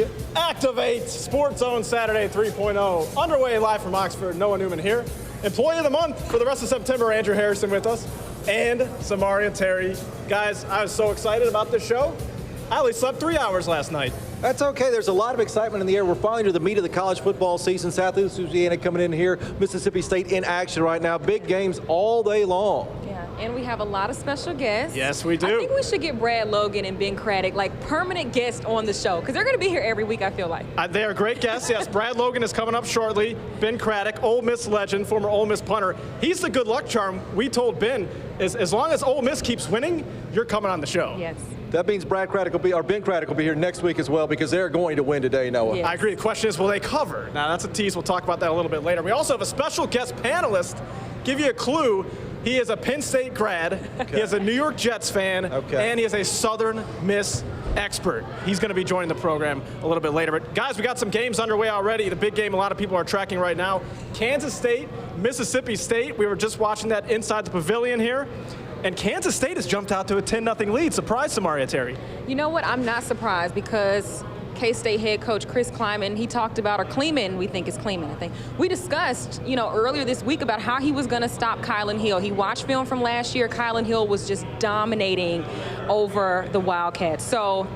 the Activate Sports Zone Saturday 3.0 underway live from Oxford. Noah Newman here. Employee of the month for the rest of September, Andrew Harrison with us, and Samaria Terry. Guys, I was so excited about this show. I only slept 3 hours last night. That's okay. There's a lot of excitement in the air. We're finally to the meat of the college football season. Southeastern Louisiana coming in here. Mississippi State in action right now. Big games all day long. Yeah, and we have a lot of special guests. Yes, we do. I think we should get Brad Logan and Ben Craddock like permanent guests on the show because they're going to be here every week, I feel like. They are great guests. Yes, Brad Logan is coming up shortly. Ben Craddock, Ole Miss legend, former Ole Miss punter. He's the good luck charm. We told Ben, as long as Ole Miss keeps winning, you're coming on the show. Yes. That means Ben Craddock will be here next week as well because they're going to win today, Noah. Yes. I agree. The question is, will they cover? Now, that's a tease. We'll talk about that a little bit later. We also have a special guest panelist. Give you a clue. He is a Penn State grad. Okay. He is a New York Jets fan. Okay. And he is a Southern Miss expert. He's going to be joining the program a little bit later. But, guys, we got some games underway already. The big game a lot of people are tracking right now. Kansas State, Mississippi State. We were just watching that inside the pavilion here. And Kansas State has jumped out to a 10-0 lead. Surprise, Samaria Terry. You know what? I'm not surprised because K-State head coach Chris Kleiman, he talked about, or Kleeman, we think it's Kleeman, I think. We discussed, earlier this week about how he was going to stop Kylan Hill. He watched film from last year. Kylan Hill was just dominating over the Wildcats. So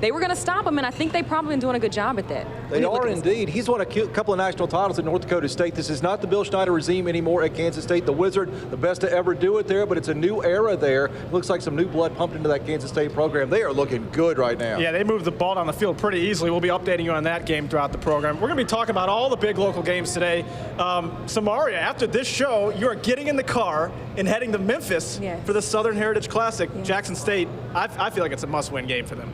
they were going to stop him, and I think they've probably been doing a good job at that. They are indeed. He's won a couple of national titles at North Dakota State. This is not the Bill Schneider regime anymore at Kansas State. The Wizard, the best to ever do it there, but it's a new era there. Looks like some new blood pumped into that Kansas State program. They are looking good right now. Yeah, they moved the ball down the field pretty easily. We'll be updating you on that game throughout the program. We're going to be talking about all the big local games today. Samaria, after this show, you are getting in the car and heading to Memphis for the Southern Heritage Classic. Jackson State, I feel like it's a must-win game for them.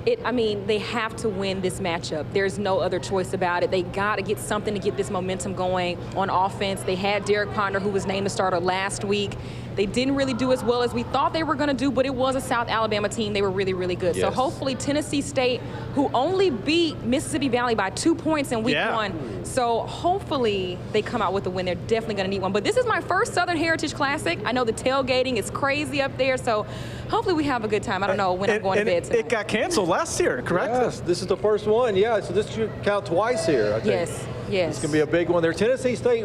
They have to win this matchup. There's no other choice about it. They got to get something to get this momentum going on offense. They had Derek Ponder, who was named the starter last week. They didn't really do as well as we thought they were going to do, but it was a South Alabama team. They were really, really good. Yes. So hopefully Tennessee State, who only beat Mississippi Valley by 2 points in week one. So hopefully they come out with a win. They're definitely going to need one. But this is my first Southern Heritage Classic. I know the tailgating is crazy up there, so hopefully we have a good time. I don't know when I'm going to bed tonight. It got canceled last year, correct? Yes, this is the first one. Yeah, so this should count twice here, I think. Yes. Yes. It's going to be a big one there. Tennessee State,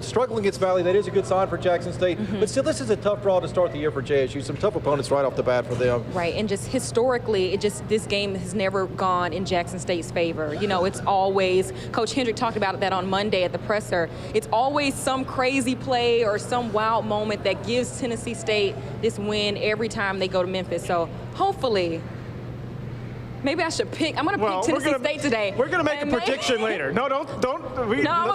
struggling against Valley. That is a good sign for Jackson State. But still, this is a tough draw to start the year for JSU. Some tough opponents right off the bat for them. Right, and just historically, this game has never gone in Jackson State's favor. It's always, Coach Hendrick talked about that on Monday at the presser, it's always some crazy play or some wild moment that gives Tennessee State this win every time they go to Memphis. So hopefully, maybe I should pick. I'm going to pick Tennessee State today. We're going to make a prediction later. No, don't.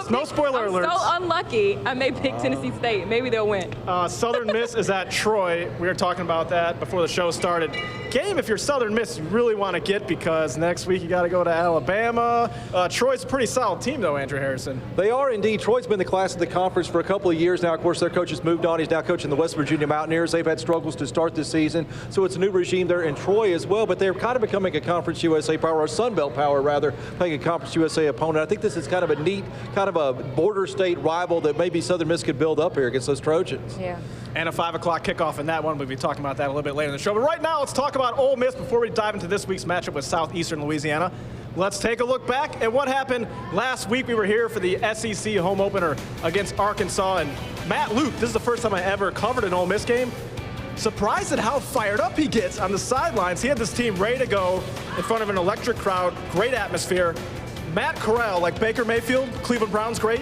No spoiler alerts. I'm so unlucky. I may pick Tennessee State. Maybe they'll win. Southern Miss is at Troy. We were talking about that before the show started. Game, if you're Southern Miss, you really want to get because next week you got to go to Alabama. Troy's a pretty solid team, though, Andrew Harrison. They are indeed. Troy's been the class of the conference for a couple of years now. Of course, their coach has moved on. He's now coaching the West Virginia Mountaineers. They've had struggles to start this season, so it's a new regime there in Troy as well. But they're kind of becoming a Conference USA power, or Sun Belt power rather, playing a Conference USA opponent. I think this is kind of a neat, kind of a border state rival that maybe Southern Miss could build up here against those Trojans. Yeah. And a 5 o'clock kickoff in that one. We'll be talking about that a little bit later in the show. But right now, let's talk about Ole Miss before we dive into this week's matchup with Southeastern Louisiana. Let's take a look back at what happened last week. We were here for the SEC home opener against Arkansas. And Matt Luke, this is the first time I ever covered an Ole Miss game. Surprised at how fired up he gets on the sidelines. He had this team ready to go in front of an electric crowd, great atmosphere. Matt Corral, like Baker Mayfield, Cleveland Browns great,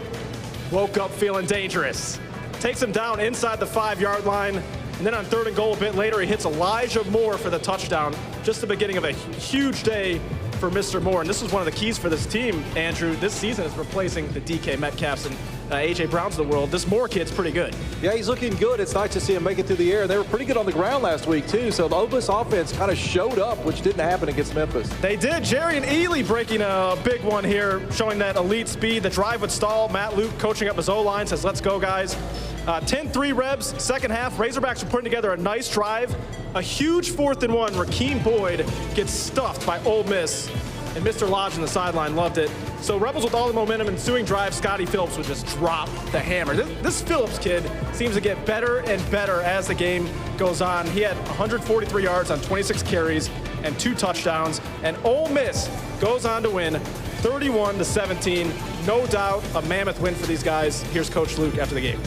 woke up feeling dangerous. Takes him down inside the 5-yard line, and then on 3rd and goal a bit later, he hits Elijah Moore for the touchdown. Just the beginning of a huge day for Mr. Moore, and this is one of the keys for this team, Andrew. This season is replacing the DK Metcalfs and A.J. Browns of the world. This Moore kid's pretty good. Yeah, he's looking good. It's nice to see him make it through the air. They were pretty good on the ground last week, too, so the Ole Miss offense kind of showed up, which didn't happen against Memphis. They did. Jerry and Ely breaking a big one here, showing that elite speed. The drive would stall. Matt Luke coaching up his O-line says, let's go, guys. 10-3 Rebs, second half. Razorbacks are putting together a nice drive. A huge 4th and 1. Rakeem Boyd gets stuffed by Ole Miss. And Mr. Lodge on the sideline loved it. So Rebels with all the momentum, ensuing drive, Scotty Phillips would just drop the hammer. This Phillips kid seems to get better and better as the game goes on. He had 143 yards on 26 carries and 2 touchdowns. And Ole Miss goes on to win 31-17. No doubt a mammoth win for these guys. Here's Coach Luke after the game.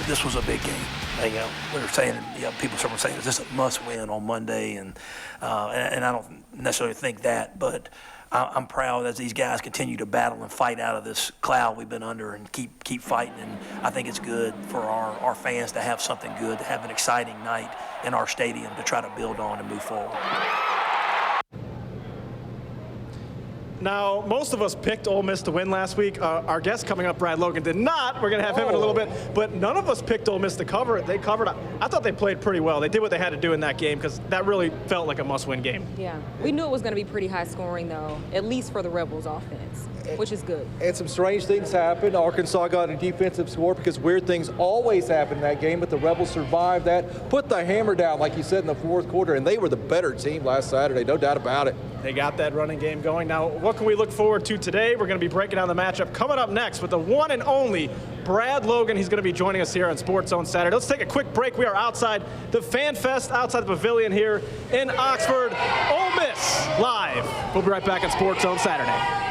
This was a big game. We were saying, people were saying, is this a must-win on Monday? And I don't necessarily think that, but I'm proud as these guys continue to battle and fight out of this cloud we've been under and keep fighting. And I think it's good for our fans to have something good, to have an exciting night in our stadium to try to build on and move forward. Now, most of us picked Ole Miss to win last week. Our guest coming up, Brad Logan, did not. We're going to have him in a little bit. But none of us picked Ole Miss to cover. They covered. I thought they played pretty well. They did what they had to do in that game because that really felt like a must-win game. Yeah. We knew it was going to be pretty high scoring, though, at least for the Rebels offense, which is good. And some strange things happened. Arkansas got a defensive score because weird things always happen in that game, but the Rebels survived that, put the hammer down, like you said, in the fourth quarter, and they were the better team last Saturday, no doubt about it. They got that running game going. Now, what can we look forward to today? We're going to be breaking down the matchup coming up next with the one and only Brad Logan. He's going to be joining us here on Sports Zone Saturday. Let's take a quick break. We are outside the Fan Fest, outside the pavilion here in Oxford. Ole Miss live. We'll be right back on Sports Zone Saturday.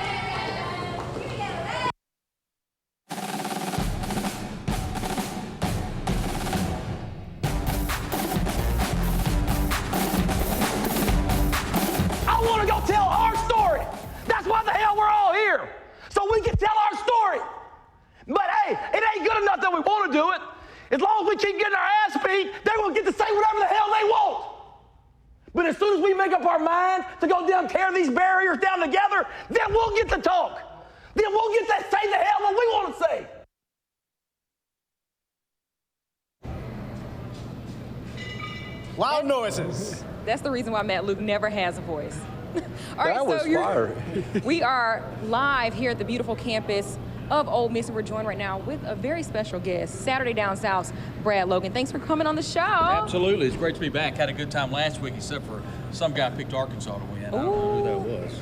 So we can tell our story. But hey, it ain't good enough that we want to do it. As long as we keep getting our ass beat, they're going to get to say whatever the hell they want. But as soon as we make up our mind to go down, tear these barriers down together, then we'll get to talk. Then we'll get to say the hell what we want to say. Loud noises. That's the reason why Matt Luke never has a voice. All right, that was fire. We are live here at the beautiful campus of Ole Miss, and we're joined right now with a very special guest, Saturday Down South's Brad Logan. Thanks for coming on the show. Absolutely. It's great to be back. Had a good time last week, except for some guy picked Arkansas to win. I don't know who that was.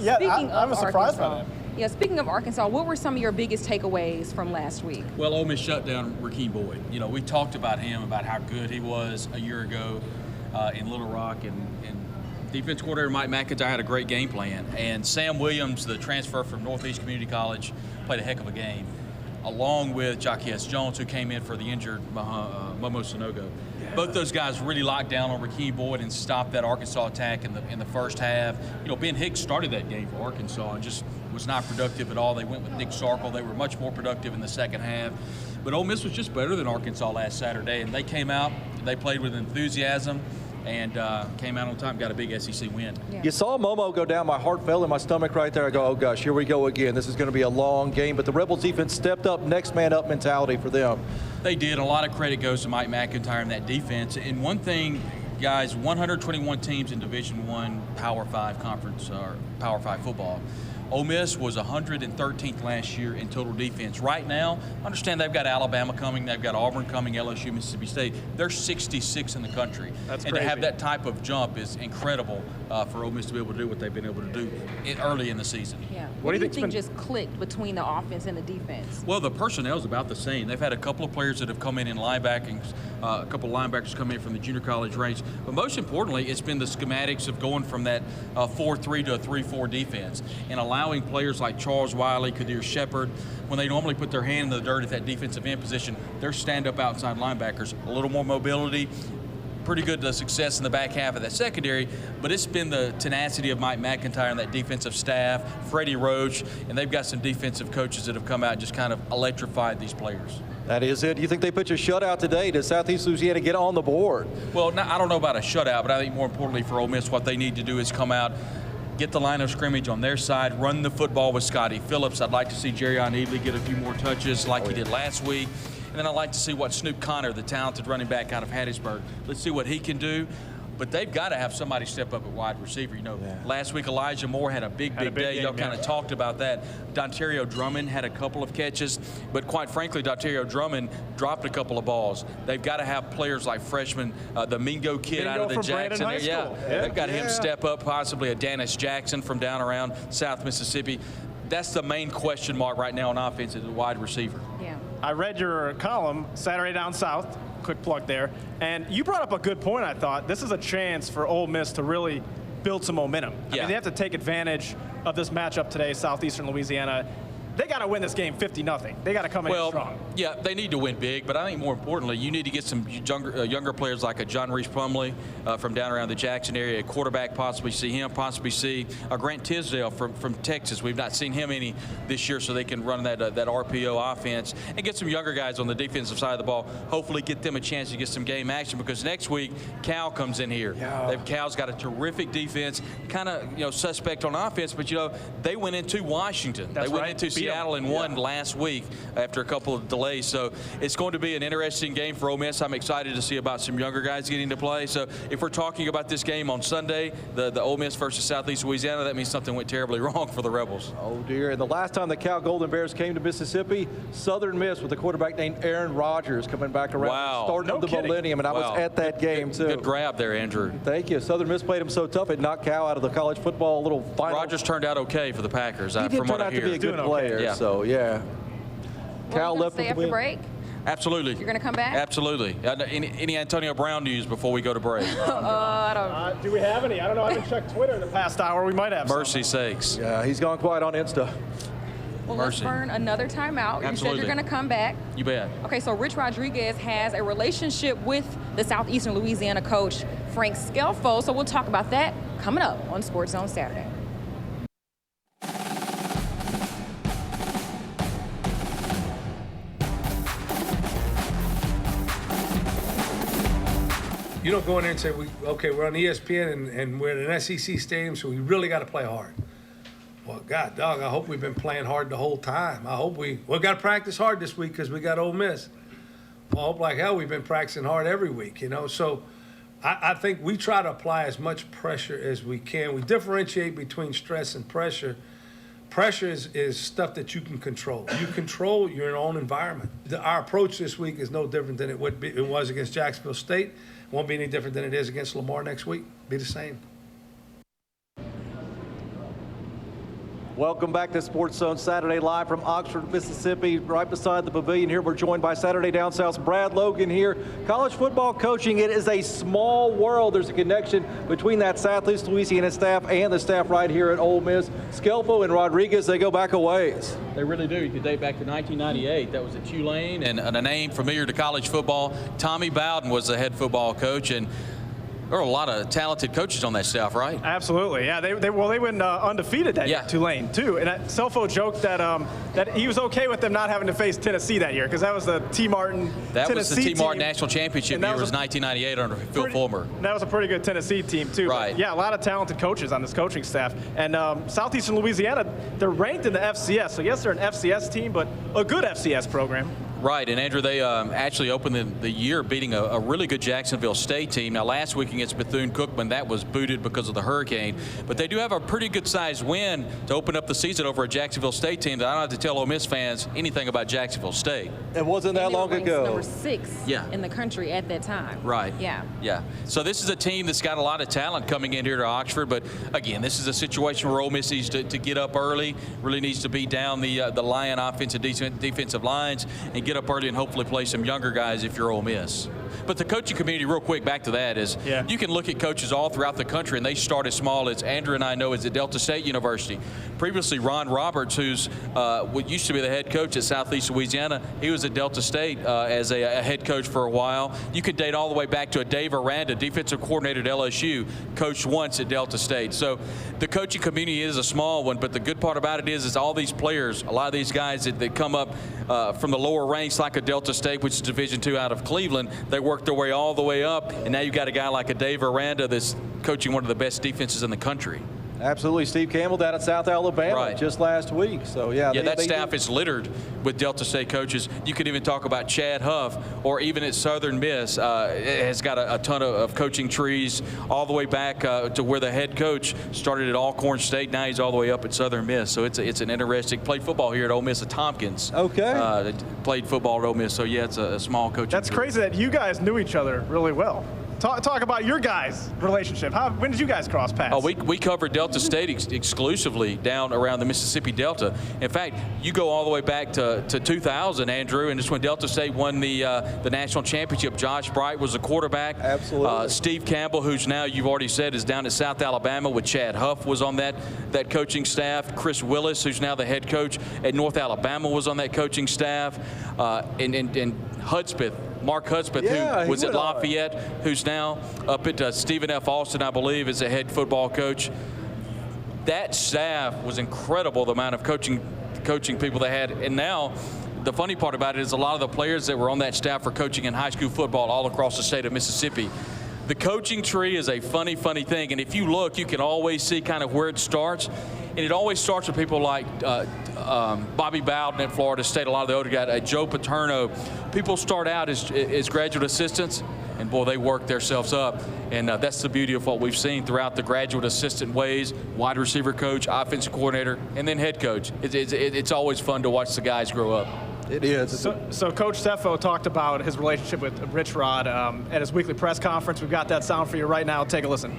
Yeah, I was surprised by that. Yeah, speaking of Arkansas, what were some of your biggest takeaways from last week? Well, Ole Miss shut down Rakeem Boyd. You know, we talked about him, about how good he was a year ago in Little Rock, and defense coordinator Mike McIntyre had a great game plan. And Sam Williams, the transfer from Northeast Community College, played a heck of a game, along with Jaquez Jones, who came in for the injured Momo Sonogo. Yeah. Both those guys really locked down on Rakeem Boyd and stopped that Arkansas attack in the first half. You know, Ben Hicks started that game for Arkansas and just was not productive at all. They went with Nick Sarkle. They were much more productive in the second half. But Ole Miss was just better than Arkansas last Saturday, and they came out, they played with enthusiasm, and came out on time, got a big SEC win. Yeah. You saw Momo go down. My heart fell in my stomach right there. I go, oh, gosh, here we go again. This is going to be a long game. But the Rebels defense stepped up, next man up mentality for them. They did. A lot of credit goes to Mike McIntyre and that defense. And one thing, guys, 121 teams in Division I Power 5 conference, or Power 5 football. Ole Miss was 113th last year in total defense. Right now, understand they've got Alabama coming, they've got Auburn coming, LSU, Mississippi State. They're 66 in the country. That's and crazy. To have that type of jump is incredible for Ole Miss to be able to do what they've been able to do early in the season. Yeah. What do you think just clicked between the offense and the defense? Well, the personnel is about the same. They've had a couple of players that have come in linebacking, a couple of linebackers come in from the junior college range. But most importantly, it's been the schematics of going from that 4-3 to a 3-4 defense and allowing players like Charles Wiley, Kadir Shepard, when they normally put their hand in the dirt at that defensive end position, they're stand-up outside linebackers. A little more mobility, pretty good success in the back half of that secondary, but it's been the tenacity of Mike McIntyre and that defensive staff, Freddie Roach, and they've got some defensive coaches that have come out and just kind of electrified these players. That is it. You think they put your shutout today to Southeast Louisiana get on the board? Well, I don't know about a shutout, but I think more importantly for Ole Miss, what they need to do is come out, get the line of scrimmage on their side, run the football with Scotty Phillips. I'd like to see Jerrion Eadley get a few more touches like he did last week. And then I'd like to see what Snoop Connor, the talented running back out of Hattiesburg, let's see what he can do. But they've got to have somebody step up at wide receiver. You know, last week Elijah Moore had a big day. Y'all kind of talked about that. Dontario Drummond had a couple of catches, but quite frankly, Dontario Drummond dropped a couple of balls. They've got to have players like freshman, the Mingo kid out of the Jackson. They've got him step up, possibly a Dennis Jackson from down around South Mississippi. That's the main question mark right now on offense is the wide receiver. Yeah. I read your column, Saturday Down South, quick plug there, and you brought up a good point, I thought. This is a chance for Ole Miss to really build some momentum. I Yeah. mean, they have to take advantage of this matchup today, Southeastern Louisiana. They got to win this game 50-0. They got to come in strong. Yeah, they need to win big, but I think more importantly, you need to get some younger players like a John Reese Plumlee from down around the Jackson area, a quarterback, possibly see him, possibly see a Grant Tisdale from Texas. We've not seen him any this year, so they can run that RPO offense and get some younger guys on the defensive side of the ball. Hopefully get them a chance to get some game action, because next week Cal comes in here. Yeah. Cal's got a terrific defense, kind of suspect on offense, but they went into Washington. That's they went right. into Seattle and won last week after a couple of delays. So it's going to be an interesting game for Ole Miss. I'm excited to see about some younger guys getting to play. So if we're talking about this game on Sunday, the Ole Miss versus Southeast Louisiana, that means something went terribly wrong for the Rebels. Oh, dear. And the last time the Cal Golden Bears came to Mississippi, Southern Miss with a quarterback named Aaron Rodgers coming back around. Wow. Starting of the millennium, and I was at that game, too. Good grab there, Andrew. Thank you. Southern Miss played him so tough it knocked Cal out of the college football little final. Rodgers turned out okay for the Packers, He did from turn what I out hear. to be a good Doing player, okay. Yeah. so yeah. Cal Well, left stay with the after win. break. Absolutely. You're going to come back? Absolutely. Any Antonio Brown news before we go to break? Do we have any? I don't know. I haven't checked Twitter in the past hour. We might have some. Mercy sakes. Yeah, he's gone quiet on Insta. Well, let's Mercy. burn another timeout. You said Absolutely. you're going to come back. You bet. Okay, so Rich Rodriguez has a relationship with the Southeastern Louisiana coach, Frank Scelfo. So we'll talk about that coming up on Sports Zone Saturday. You don't go in there and say, okay, we're on ESPN and we're in an SEC stadium, so we really got to play hard. Well, God, dog, I hope we've been playing hard the whole time. I hope we got to practice hard this week because we got Ole Miss. Well, I hope like hell we've been practicing hard every week, So I think we try to apply as much pressure as we can. We differentiate between stress and pressure. Pressure is stuff that you can control. You control your own environment. Our approach this week is no different than it was against Jacksonville State. Won't be any different than it is against Lamar next week. Be the same. Welcome back to Sports Zone Saturday, live from Oxford, Mississippi, right beside the pavilion here. We're joined by Saturday Down South's Brad Logan here. College football coaching, it is a small world. There's a connection between that Southeast Louisiana staff and the staff right here at Ole Miss. Scelfo and Rodriguez, they go back a ways. They really do. You could date back to 1998. That was at Tulane, and a name familiar to college football. Tommy Bowden was the head football coach, and there are a lot of talented coaches on that staff, right? Absolutely, yeah. They went undefeated that year, Tulane too. And Scelfo joked that he was okay with them not having to face Tennessee that year because that was the T. Martin. That Tennessee was the T. Martin team. National Championship year. Was 1998 under Phil Fulmer. That was a pretty good Tennessee team too. Right. But yeah, a lot of talented coaches on this coaching staff. And Southeastern Louisiana, they're ranked in the FCS. So yes, they're an FCS team, but a good FCS program. Right, and Andrew, they actually opened the year beating a really good Jacksonville State team. Now, last week against Bethune-Cookman, that was booted because of the hurricane. But they do have a pretty good-sized win to open up the season over a Jacksonville State team that I don't have to tell Ole Miss fans anything about Jacksonville State. It wasn't that long ago. Number 6 in the country at that time. Right. Yeah. Yeah. So this is a team that's got a lot of talent coming in here to Oxford. But, again, this is a situation where Ole Miss needs to get up early, really needs to beat down the Lion offensive defensive lines and get up early and hopefully play some younger guys if you're Ole Miss. But the coaching community, real quick, back to that, is you can look at coaches all throughout the country, and they start as small as Andrew and I know is at Delta State University. Previously, Ron Roberts, who's what used to be the head coach at Southeast Louisiana, he was at Delta State as a head coach for a while. You could date all the way back to a Dave Aranda, defensive coordinator at LSU, coached once at Delta State. So the coaching community is a small one, but the good part about it is all these players, a lot of these guys that come up from the lower ranks like a Delta State, which is Division II out of Cleveland, they work their way all the way up, and now you've got a guy like a Dave Aranda that's coaching one of the best defenses in the country. Absolutely. Steve Campbell down at South Alabama just last week. So, yeah. That staff is littered with Delta State coaches. You could even talk about Chad Huff, or even at Southern Miss, has got a ton of coaching trees all the way back to where the head coach started at Alcorn State. Now he's all the way up at Southern Miss. So it's an interesting, played football here at Ole Miss at Tompkins. Okay. Played football at Ole Miss. So, yeah, it's a small coaching That's group. crazy that you guys knew each other really well. talk about your guys' relationship. When did you guys cross paths? Oh, we covered Delta State exclusively down around the Mississippi Delta. In fact, you go all the way back to 2000, Andrew, and it's when Delta State won the national championship. Josh Bright was the quarterback. Absolutely. Steve Campbell, who's now, you've already said, is down at South Alabama with Chad Huff, was on that coaching staff. Chris Willis, who's now the head coach at North Alabama, was on that coaching staff. And Hudspeth, Mark Hudspeth, who was at Lafayette, who's now up at Stephen F. Austin, I believe, as a head football coach. That staff was incredible, the amount of coaching people they had. And now the funny part about it is a lot of the players that were on that staff are coaching in high school football all across the state of Mississippi. The coaching tree is a funny thing, and if you look, you can always see kind of where it starts. And it always starts with people like Bobby Bowden at Florida State, a lot of the older guys, Joe Paterno. People start out as graduate assistants, and boy, they work themselves up. And that's the beauty of what we've seen throughout the graduate assistant ways: wide receiver coach, offensive coordinator, and then head coach. It's always fun to watch the guys grow up. It is. So Coach Steffo talked about his relationship with Rich Rod at his weekly press conference. We've got that sound for you right now. Take a listen.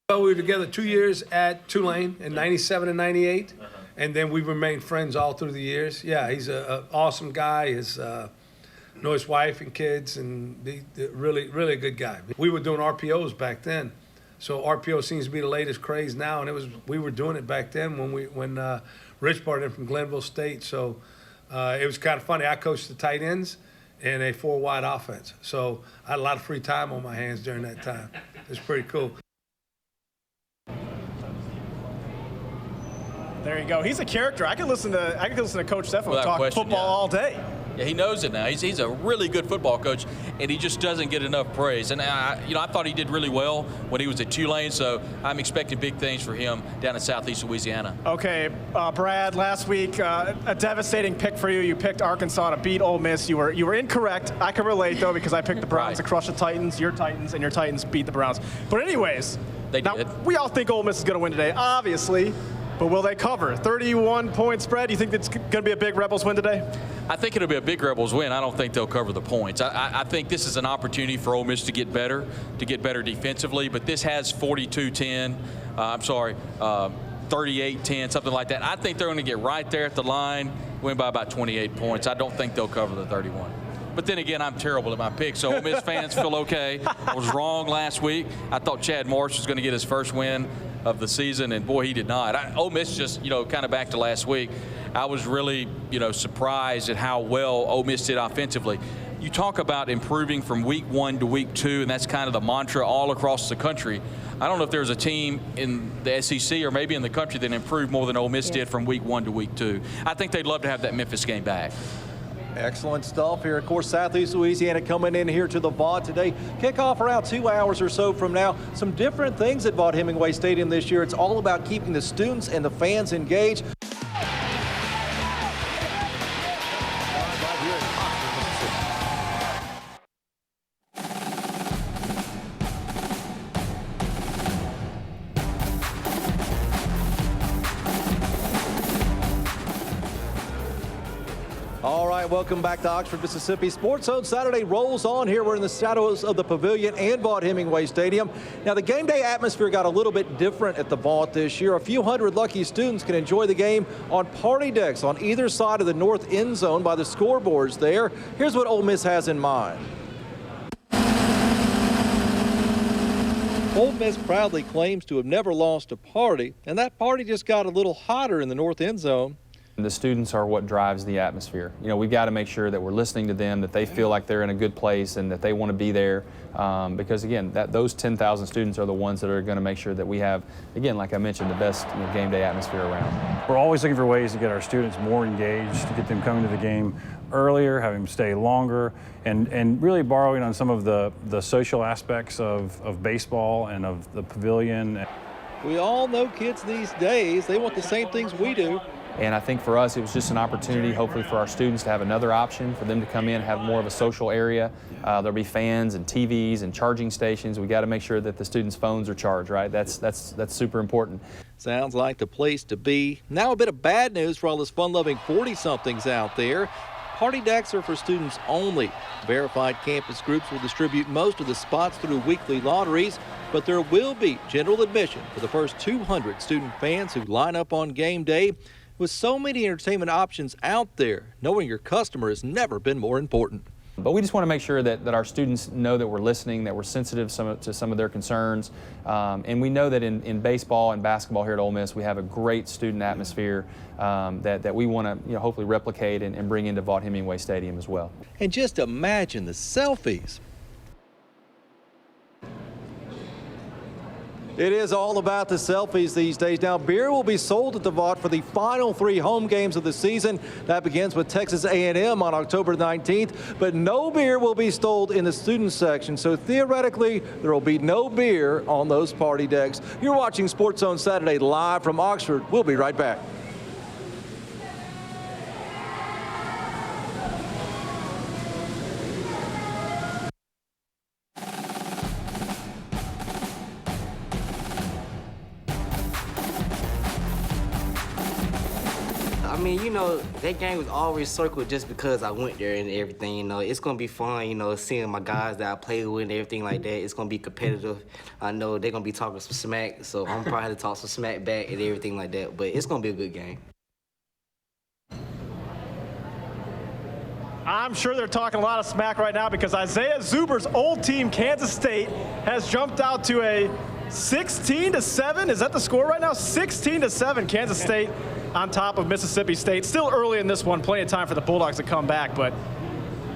Well, we were together 2 years at Tulane in 97 and 98, and then we remained friends all through the years. Yeah, he's an awesome guy. Know his wife and kids, and really a good guy. We were doing RPOs back then, so RPO seems to be the latest craze now, and we were doing it back then when Rich brought in from Glenville State. So it was kind of funny. I coached the tight ends in a 4-wide offense, so I had a lot of free time on my hands during that time. It was pretty cool. There you go. He's a character. I could listen to Coach Steffo talk football all day. Yeah, he knows it now. He's a really good football coach, and he just doesn't get enough praise. And I thought he did really well when he was at Tulane, so I'm expecting big things for him down in Southeast Louisiana. Okay, Brad. Last week, a devastating pick for you. You picked Arkansas to beat Ole Miss. You were incorrect. I can relate though, because I picked the Browns to crush the Titans. Your Titans beat the Browns. But anyways, they did. We all think Ole Miss is going to win today, obviously. But will they cover? 31-point spread. Do you think it's going to be a big Rebels win today? I think it'll be a big Rebels win. I don't think they'll cover the points. I think this is an opportunity for Ole Miss to get better defensively. But this has 42-10. 38-10, something like that. I think they're going to get right there at the line, win by about 28 points. I don't think they'll cover the 31. But then again, I'm terrible at my picks, so Ole Miss fans feel okay. I was wrong last week. I thought Chad Marsh was going to get his first win of the season, and boy, he did not. Ole Miss just, kind of back to last week, I was really, surprised at how well Ole Miss did offensively. You talk about improving from week 1 to week 2, and that's kind of the mantra all across the country. I don't know if there's a team in the SEC or maybe in the country that improved more than Ole Miss did from week 1 to week 2. I think they'd love to have that Memphis game back. Excellent stuff here. Of course, Southeast Louisiana coming in here to the Vaught today. Kickoff around 2 hours or so from now. Some different things at Vaught-Hemingway Stadium this year. It's all about keeping the students and the fans engaged. All right, welcome back to Oxford, Mississippi. Sports Zone Saturday rolls on here. We're in the shadows of the Pavilion and Vaught-Hemingway Stadium. Now, the game day atmosphere got a little bit different at the Vaught this year. A few hundred lucky students can enjoy the game on party decks on either side of the north end zone by the scoreboards there. Here's what Ole Miss has in mind. Ole Miss proudly claims to have never lost a party, and that party just got a little hotter in the north end zone. The students are what drives the atmosphere. We've got to make sure that we're listening to them, that they feel like they're in a good place and that they want to be there. Because again, those 10,000 students are the ones that are going to make sure that we have, again, like I mentioned, the best game day atmosphere around. We're always looking for ways to get our students more engaged, to get them coming to the game earlier, have them stay longer, and really borrowing on some of the social aspects of baseball and of the pavilion. We all know kids these days, they want the same things we do. And I think for us, it was just an opportunity, hopefully, for our students to have another option, for them to come in and have more of a social area. There'll be fans and TVs and charging stations. We got to make sure that the students' phones are charged, right? That's super important. Sounds like the place to be. Now a bit of bad news for all those fun-loving 40-somethings out there. Party decks are for students only. Verified campus groups will distribute most of the spots through weekly lotteries, but there will be general admission for the first 200 student fans who line up on game day. With so many entertainment options out there, knowing your customer has never been more important. But we just want to make sure that our students know that we're listening, that we're sensitive to some of their concerns. And we know that in baseball and basketball here at Ole Miss, we have a great student atmosphere that we want to hopefully replicate and bring into Vaught Hemingway Stadium as well. And just imagine the selfies. It is all about the selfies these days. Now, beer will be sold at the Vaught for the final 3 home games of the season. That begins with Texas A&M on October 19th, but no beer will be sold in the student section. So theoretically, there will be no beer on those party decks. You're watching Sports Zone Saturday live from Oxford. We'll be right back. I mean, that game was always circled just because I went there and everything. It's going to be fun, seeing my guys that I play with and everything like that. It's going to be competitive. I know they're going to be talking some smack, so I'm probably going to talk some smack back and everything like that. But it's going to be a good game. I'm sure they're talking a lot of smack right now because Isaiah Zuber's old team, Kansas State, has jumped out to a 16-7. Is that the score right now? 16-7, Kansas State on top of Mississippi State. Still early in this one, plenty of time for the Bulldogs to come back, but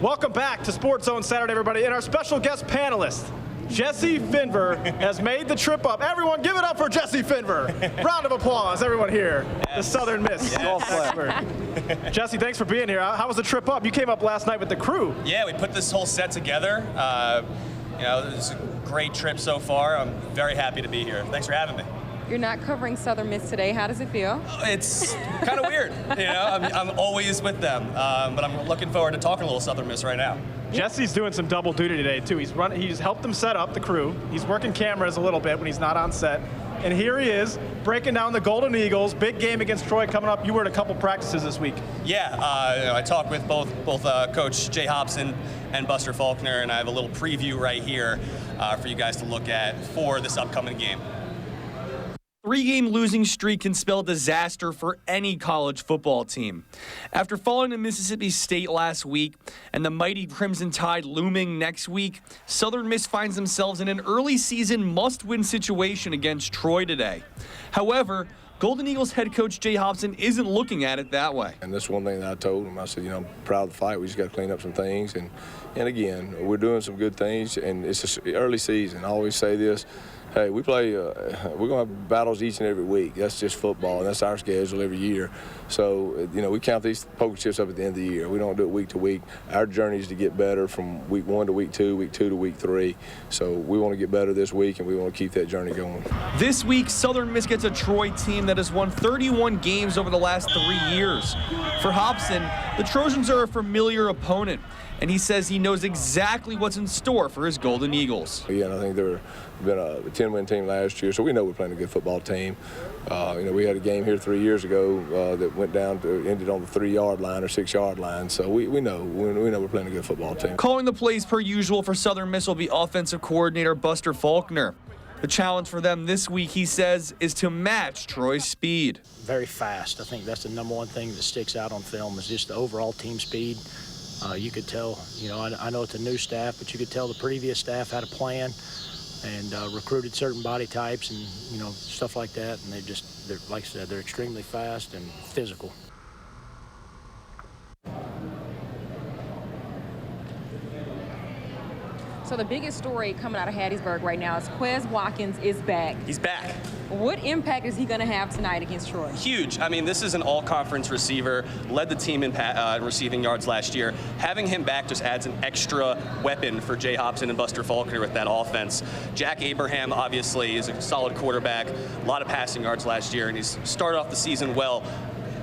welcome back to Sports Zone Saturday, everybody. And our special guest panelist, Jesse Finver, has made the trip up. Everyone give it up for Jesse Finver. Round of applause, everyone here. Yes. The Southern Miss. Yes. Jesse, thanks for being here. How was the trip up? You came up last night with the crew. Yeah, we put this whole set together. It's a great trip so far. I'm very happy to be here. Thanks for having me. You're not covering Southern Miss today. How does it feel? It's kind of weird. I'm always with them, but I'm looking forward to talking a little Southern Miss right now. Jesse's doing some double duty today, too. He's helped them set up the crew. He's working cameras a little bit when he's not on set. And here he is, breaking down the Golden Eagles. Big game against Troy coming up. You were at a couple practices this week. Yeah, I talked with both Coach Jay Hobson and Buster Faulkner, and I have a little preview right here for you guys to look at for this upcoming game. 3-game losing streak can spell disaster for any college football team. After falling to Mississippi State last week and the mighty Crimson Tide looming next week, Southern Miss finds themselves in an early season must-win situation against Troy today. However, Golden Eagles head coach Jay Hobson isn't looking at it that way. And that's one thing that I told him. I said, I'm proud of the fight. We just got to clean up some things. And again, we're doing some good things, and it's just early season. I always say this. Hey, we play, we're going to have battles each and every week. That's just football, and that's our schedule every year. So, we count these poker chips up at the end of the year. We don't do it week to week. Our journey is to get better from week 1 to week 2 to week 3. So we want to get better this week, and we want to keep that journey going. This week, Southern Miss gets a Troy team that has won 31 games over the last 3 years. For Hobson, the Trojans are a familiar opponent, and he says he knows exactly what's in store for his Golden Eagles. Yeah, and I think they've been a 10-win team last year, so we know we're playing a good football team. We had a game here 3 years ago that went down to ended on the 3-yard line or 6-yard line, so we know we're playing a good football team. Calling the plays per usual for Southern Miss will be offensive coordinator Buster Faulkner. The challenge for them this week, he says, is to match Troy's speed. Very fast. I think that's the number one thing that sticks out on film is just the overall team speed. You could tell, I know it's a new staff, but you could tell the previous staff had a plan and recruited certain body types and, stuff like that. And they're like I said, they're extremely fast and physical. So the biggest story coming out of Hattiesburg right now is Quez Watkins is back. He's back. What impact is he going to have tonight against Troy? Huge. I mean, this is an all-conference receiver, led the team in receiving yards last year. Having him back just adds an extra weapon for Jay Hobson and Buster Faulkner with that offense. Jack Abraham, obviously, is a solid quarterback, a lot of passing yards last year, and he's started off the season well.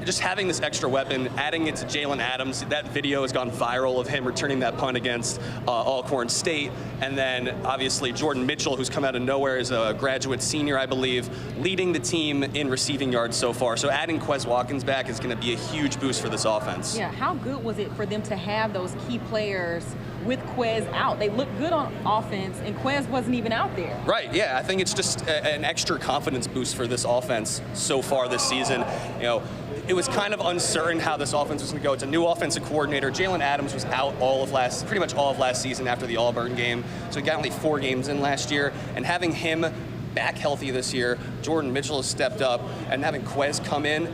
just having this extra weapon, adding it to Jalen Adams, that video has gone viral of him returning that punt against Alcorn State. And then obviously Jordan Mitchell, who's come out of nowhere as a graduate senior, I believe, leading the team in receiving yards so far. So adding Quez Watkins back is going to be a huge boost for this offense. Yeah, how good was it for them to have those key players with Quez out? They looked good on offense, and Quez wasn't even out there. Right, yeah, I think it's just an extra confidence boost for this offense so far this season. You know, it was kind of uncertain how this offense was going to go. It's a new offensive coordinator. Jalen Adams was out pretty much all of last season after the Auburn game, so he got only 4 games in last year. And having him back healthy this year, Jordan Mitchell has stepped up, and having Quez come in,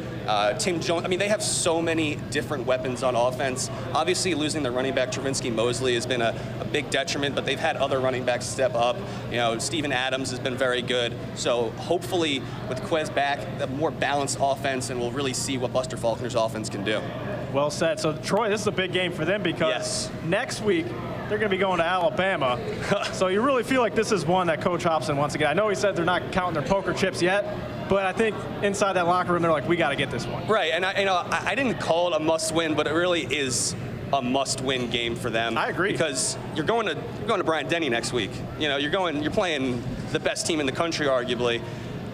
Tim Jones, I mean, they have so many different weapons on offense. Obviously, losing the running back, Travinsky Mosley, has been a big detriment, but they've had other running backs step up. You know, Steven Adams has been very good. So hopefully, with Quez back, a more balanced offense, and we'll really see what Buster Faulkner's offense can do. Well said. So, Troy, this is a big game for them because next week, they're going to be going to Alabama. So you really feel like this is one that Coach Hobson wants to get. I know he said they're not counting their poker chips yet, but I think inside that locker room, they're like, we got to get this one. Right, and I didn't call it a must-win, but it really is a must-win game for them. I agree. Because you're going to Bryant-Denny next week. You know, you're playing the best team in the country, arguably.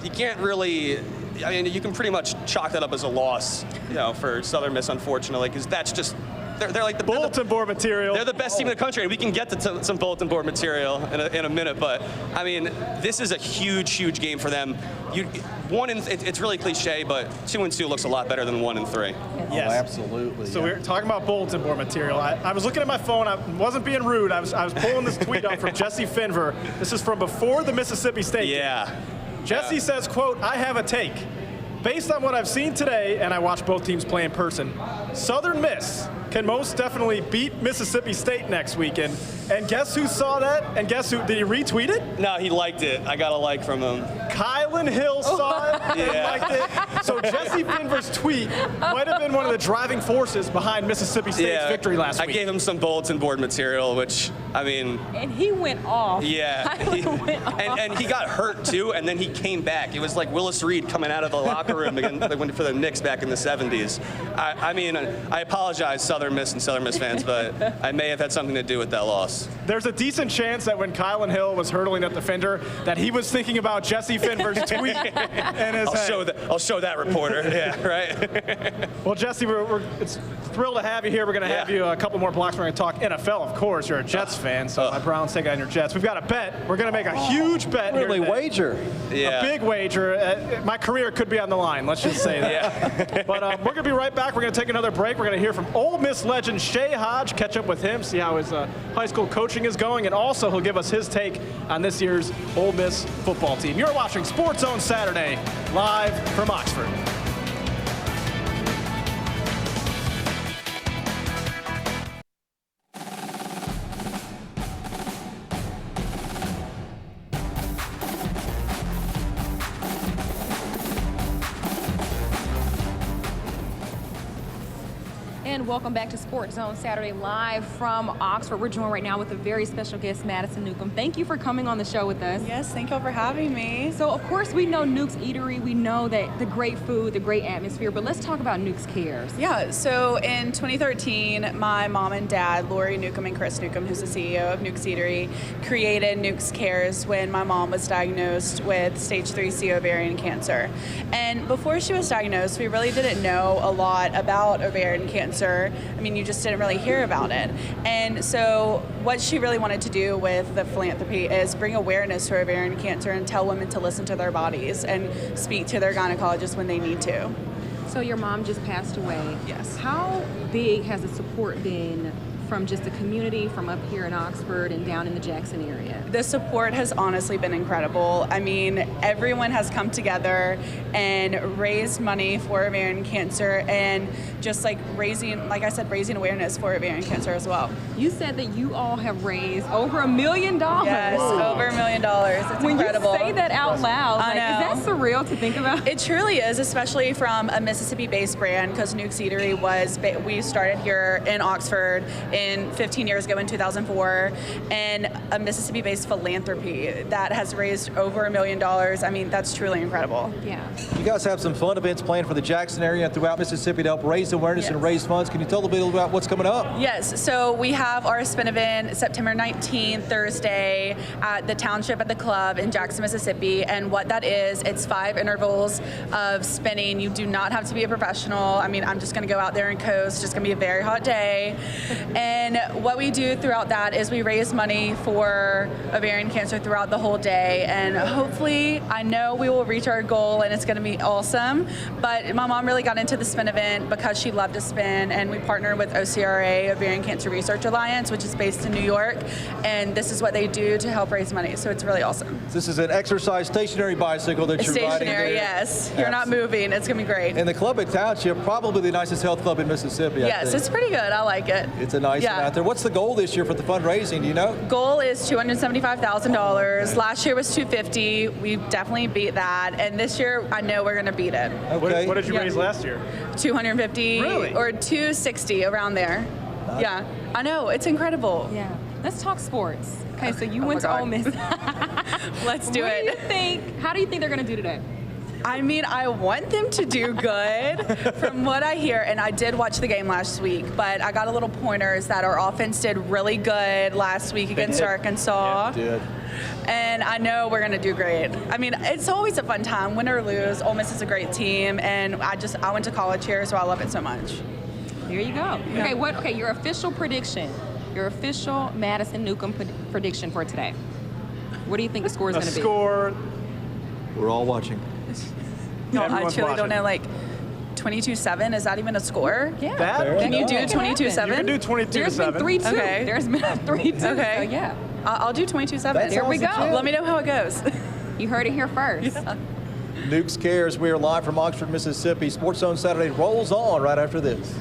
You can't really, I mean, you can pretty much chalk that up as a loss, you know, for Southern Miss, unfortunately, because that's just, they're like the bulletin board material. They're the best team in the country. We can get to some bulletin board material in a minute, but I mean, this is a huge game for them. It's really cliche, but 2-2 looks a lot better than 1-3. Yes, oh, absolutely. So we're talking about bulletin board material. I was looking at my phone. I wasn't being rude. I was pulling this tweet up from Jesse Finver. This is from before the Mississippi State game. Jesse says, quote, "I have a take. Based on what I've seen today, and I watched both teams play in person, Southern Miss can most definitely beat Mississippi State next weekend." And guess who saw that? And guess who? Did he retweet it? No, he liked it. I got a like from him. Kylan Hill saw it and liked it. So Jesse Finver's tweet might have been one of the driving forces behind Mississippi State's victory last week. I gave him some bulletin board material, which, I mean... And he went off. Yeah. And he got hurt, too, and then he came back. It was like Willis Reed coming out of the locker room again for the Knicks back in the 70s. I mean, I apologize, Southern Miss and Southern Miss fans, but I may have had something to do with that loss. There's a decent chance that when Kylan Hill was hurtling at the defender, that he was thinking about Jesse Finver's tweet in his head. I'll show that reporter. Yeah, right. Well, Jesse, it's thrilled to have you here. We're going to have you a couple more blocks. We're going to talk NFL, of course. You're a Jets fan, so my Browns take on your Jets. We've got a bet. We're going to make a huge bet here today. Wager. Yeah. A big wager. My career could be on the line. Let's just say that. Yeah. But we're going to be right back. We're going to take another break. We're going to hear from Ole Miss legend Shay Hodge, catch up with him, see how his high school coaching is going, and also he'll give us his take on this year's Ole Miss football team. You're watching Sports Zone Saturday, live from Oxford. And welcome back to Sports Zone Saturday, live from Oxford. We're joined right now with a very special guest, Madison Newcomb. Thank you for coming on the show with us. Yes, thank you for having me. So, of course, we know Nuke's Eatery. We know that the great food, the great atmosphere, but let's talk about Nuke's Cares. Yeah, so in 2013, my mom and dad, Lori Newcomb and Chris Newcomb, who's the CEO of Nuke's Eatery, created Nuke's Cares when my mom was diagnosed with stage 3C ovarian cancer. And before she was diagnosed, we really didn't know a lot about ovarian cancer. I mean, you just didn't really hear about it. And so what she really wanted to do with the philanthropy is bring awareness to ovarian cancer and tell women to listen to their bodies and speak to their gynecologist when they need to. So your mom just passed away. Yes. How big has the support been from just the community, from up here in Oxford and down in the Jackson area? The support has honestly been incredible. I mean, everyone has come together and raised money for ovarian cancer and just like raising, like I said, raising awareness for ovarian cancer as well. You said that you all have raised over $1 million. Yes, over $1 million. It's incredible. When you say that out loud, I know. Is that surreal to think about? It truly is, especially from a Mississippi-based brand, because Nuke's Eatery we started here in Oxford in in 15 years ago in 2004, and a Mississippi-based philanthropy that has raised over $1 million. I mean, that's truly incredible. Yeah. You guys have some fun events planned for the Jackson area and throughout Mississippi to help raise awareness and raise funds. Can you tell a bit about what's coming up? Yes, so we have our spin event September 19th, Thursday, at the Township at the Club in Jackson, Mississippi. And what that is, it's 5 intervals of spinning. You do not have to be a professional. I mean, I'm just going to go out there and coast. It's just going to be a very hot day. And what we do throughout that is we raise money for ovarian cancer throughout the whole day. And hopefully, I know we will reach our goal and it's going to be awesome. But my mom really got into the spin event because she loved to spin, and we partner with OCRA, Ovarian Cancer Research Alliance, which is based in New York, and this is what they do to help raise money, so it's really awesome. This is an exercise stationary bicycle that you're riding there. Stationary, yes. You're not moving. It's going to be great. And the club at Township, probably the nicest health club in Mississippi, Yes, it's pretty good. I like it. It's a nice one out there. What's the goal this year for the fundraising, do you know? Goal is $275,000. Last year was $250,000. We definitely beat that, and this year I know we're going to beat it. Okay. What did you raise last year? $250,000 Really? or $260,000 around there. Yeah, I know, it's incredible. Yeah. Let's talk sports. Okay, so you went to Ole Miss. Let's do it. How do you think they're going to do today? I mean, I want them to do good from what I hear, and I did watch the game last week, but I got a little pointers that our offense did really good last week against Arkansas. Yeah, it did. And I know we're going to do great. I mean, it's always a fun time, win or lose. Ole Miss is a great team, and I went to college here, so I love it so much. Here you go. Yeah. Okay, your official prediction, your official Madison Newcomb prediction for today. What do you think the score is going to be? Score. We're all watching. No, I Everyone's truly don't watching. know, like 22-7, is that even a score? Yeah. Can you do 22-7? You can do 22-7. There's been 3-2. Okay. There's been 3-2. Okay. So yeah. I'll do 22-7. There we go. Let me know how it goes. You heard it here first. Yeah. Nuke's Cares, we are live from Oxford, Mississippi. Sports Zone Saturday rolls on right after this.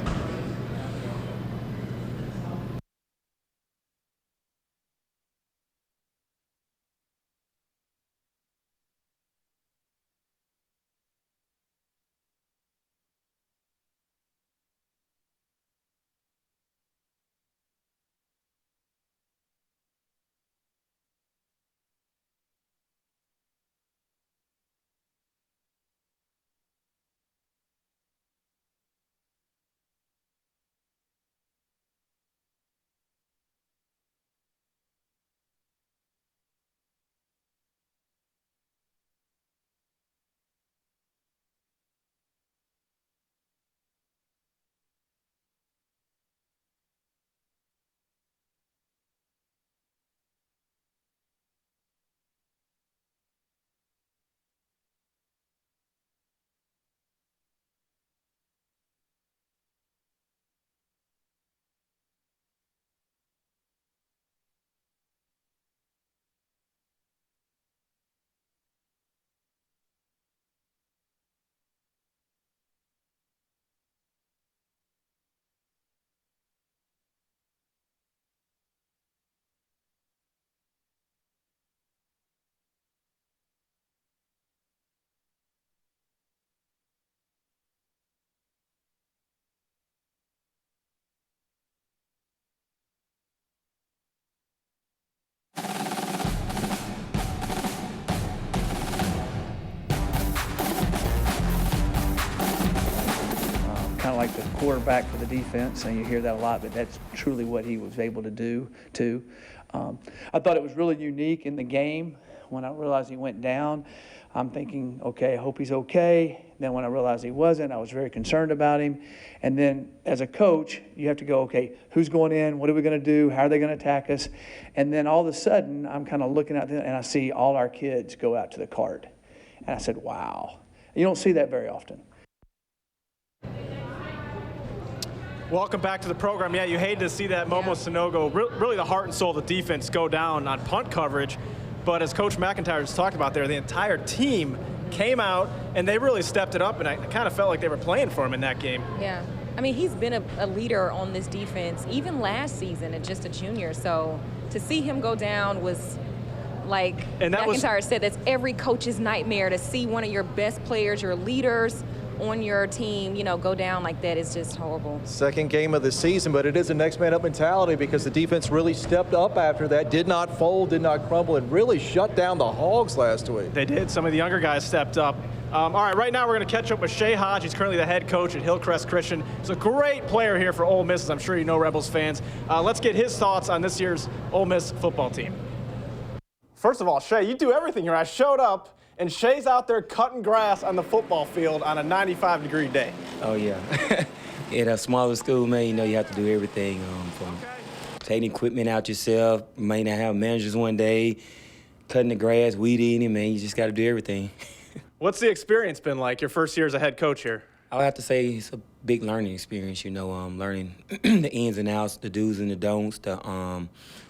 Kind of like the quarterback for the defense, and you hear that a lot, but that's truly what he was able to do, too. I thought it was really unique in the game. When I realized he went down, I'm thinking, okay, I hope he's okay. Then when I realized he wasn't, I was very concerned about him. And then as a coach, you have to go, okay, who's going in? What are we going to do? How are they going to attack us? And then all of a sudden, I'm kind of looking at them, and I see all our kids go out to the cart. And I said, wow. You don't see that very often. Welcome back to the program. Yeah, you hate to see that Momo Sanogo, really the heart and soul of the defense, go down on punt coverage. But as Coach McIntyre just talked about there, the entire team came out and they really stepped it up, and I kind of felt like they were playing for him in that game. Yeah. I mean, he's been a leader on this defense, even last season and just a junior. So to see him go down was, like McIntyre said, that's every coach's nightmare, to see one of your best players, your leaders, on your team, go down like that is just horrible. Second game of the season, but it is a next man up mentality because the defense really stepped up after that, did not fold, did not crumble, and really shut down the Hogs last week. They did. Some of the younger guys stepped up. All right, right now we're going to catch up with Shay Hodge. He's currently the head coach at Hillcrest Christian. He's a great player here for Ole Miss, as I'm sure you know, Rebels fans. Let's get his thoughts on this year's Ole Miss football team. First of all, Shay, you do everything here. I showed up, and Shay's out there cutting grass on the football field on a 95-degree day. Oh, yeah. At a smaller school, man, you have to do everything from taking equipment out yourself. You may not have managers one day, cutting the grass, weed eating, man. You just got to do everything. What's the experience been like, your first year as a head coach here? I would have to say it's a big learning experience, learning the ins and outs, the do's and the don'ts,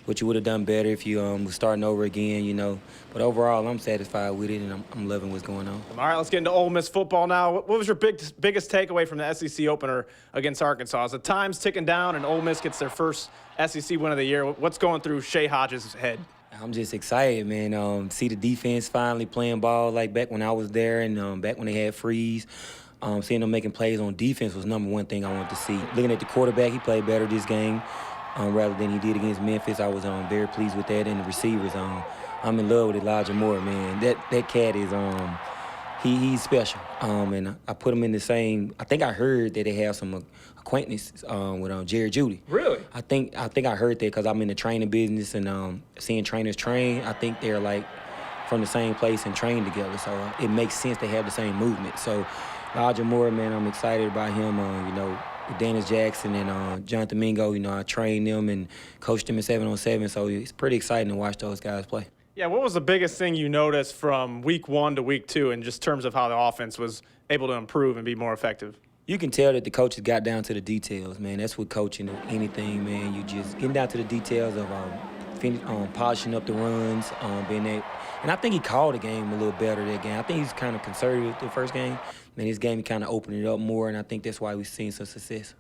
what you would have done better if you was starting over again, But overall, I'm satisfied with it, and I'm loving what's going on. All right, let's get into Ole Miss football now. What was your biggest takeaway from the SEC opener against Arkansas? As the time's ticking down and Ole Miss gets their first SEC win of the year, what's going through Shay Hodge's head? I'm just excited, man. See the defense finally playing ball like back when I was there and back when they had Freeze. Seeing them making plays on defense was number one thing I wanted to see. Looking at the quarterback, he played better this game rather than he did against Memphis. I was very pleased with that. And the receivers, I'm in love with Elijah Moore, man. That cat is he's special. And I put him in the same. I think I heard that they have some acquaintance with Jerry Jeudy. Really? I think I heard that because I'm in the training business and seeing trainers train. I think they're like from the same place and train together, so it makes sense they have the same movement. So Elijah Moore, man, I'm excited about him. With Dennis Jackson and Jonathan Mingo, I trained them and coached them in 7-on-7, so it's pretty exciting to watch those guys play. Yeah, what was the biggest thing you noticed from week 1 to week 2 in just terms of how the offense was able to improve and be more effective? You can tell that the coaches got down to the details, man. That's what coaching or anything, man. You just getting down to the details of polishing up the runs, being that. And I think he called the game a little better that game. I think he's kind of conservative the first game. Then this game he kind of opened it up more, and I think that's why we've seen some success.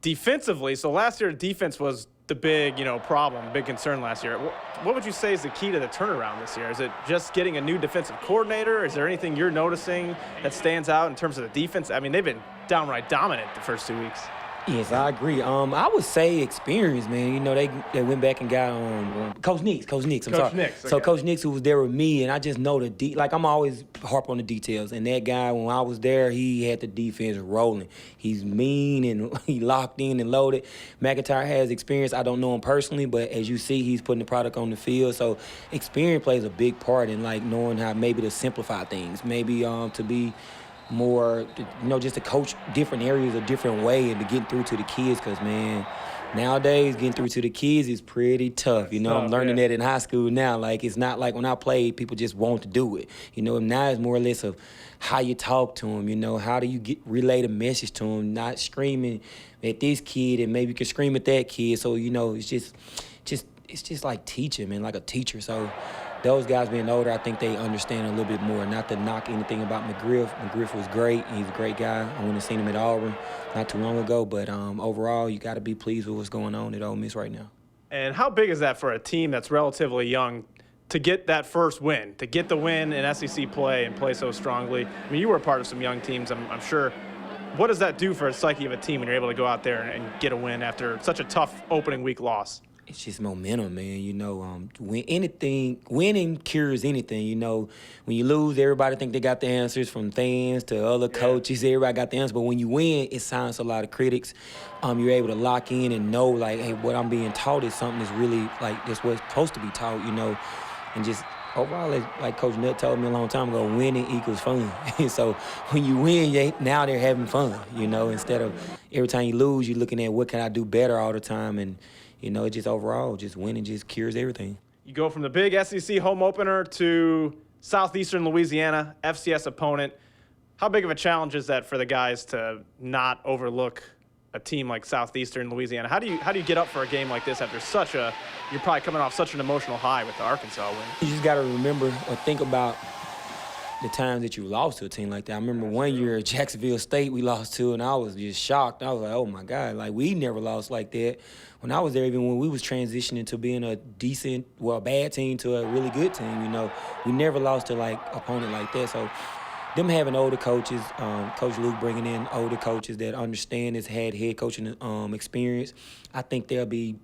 Defensively, so last year defense was the big, problem, big concern last year. What would you say is the key to the turnaround this year? Is it just getting a new defensive coordinator? Is there anything you're noticing that stands out in terms of the defense? I mean, they've been downright dominant the first 2 weeks. Yes, I agree. I would say experience, man. They went back and got Coach Nix. I'm sorry. Nix, okay. So Coach Nix, who was there with me, and I just know I'm always harp on the details. And that guy, when I was there, he had the defense rolling. He's mean and he locked in and loaded. McIntyre has experience. I don't know him personally, but as you see, he's putting the product on the field. So experience plays a big part in knowing how maybe to simplify things, maybe to be more, just to coach different areas a different way and to get through to the kids, because, man, nowadays getting through to the kids is pretty tough. I'm learning that in high school now. It's not like when I played, people just want to do it. Now it's more or less of how you talk to them, how do you relay the message to them, not screaming at this kid and maybe you can scream at that kid. So, it's just like teaching, man, like a teacher. So those guys being older, I think they understand a little bit more. Not to knock anything about McGriff. McGriff was great. He's a great guy. I went and seen him at Auburn not too long ago. But overall, you got to be pleased with what's going on at Ole Miss right now. And how big is that for a team that's relatively young to get that first win, to get the win in SEC play and play so strongly? I mean, you were a part of some young teams, I'm sure. What does that do for a psyche of a team when you're able to go out there and get a win after such a tough opening week loss? It's just momentum, man. Winning cures anything. When you lose, everybody think they got the answers, from fans to other coaches. Everybody got the answers. But when you win, it silenced a lot of critics. You're able to lock in and know, hey, what I'm being taught is something that's really, that's what's supposed to be taught, And just overall, like Coach Nutt told me a long time ago, winning equals fun. So when you win, now they're having fun, Instead of every time you lose, you're looking at what can I do better all the time. And it just overall, just winning just cures everything. You go from the big SEC home opener to Southeastern Louisiana, FCS opponent. How big of a challenge is that for the guys to not overlook a team like Southeastern Louisiana? How do you get up for a game like this after you're probably coming off such an emotional high with the Arkansas win? You just got to remember or think about the times that you lost to a team like that. I remember one year at Jacksonville State we lost to, and I was just shocked. I was like, oh, my God, we never lost like that. When I was there, even when we was transitioning to being a bad team to a really good team, we never lost to, opponent like that. So them having older coaches, Coach Luke bringing in older coaches that understand has had head coaching experience, I think they'll be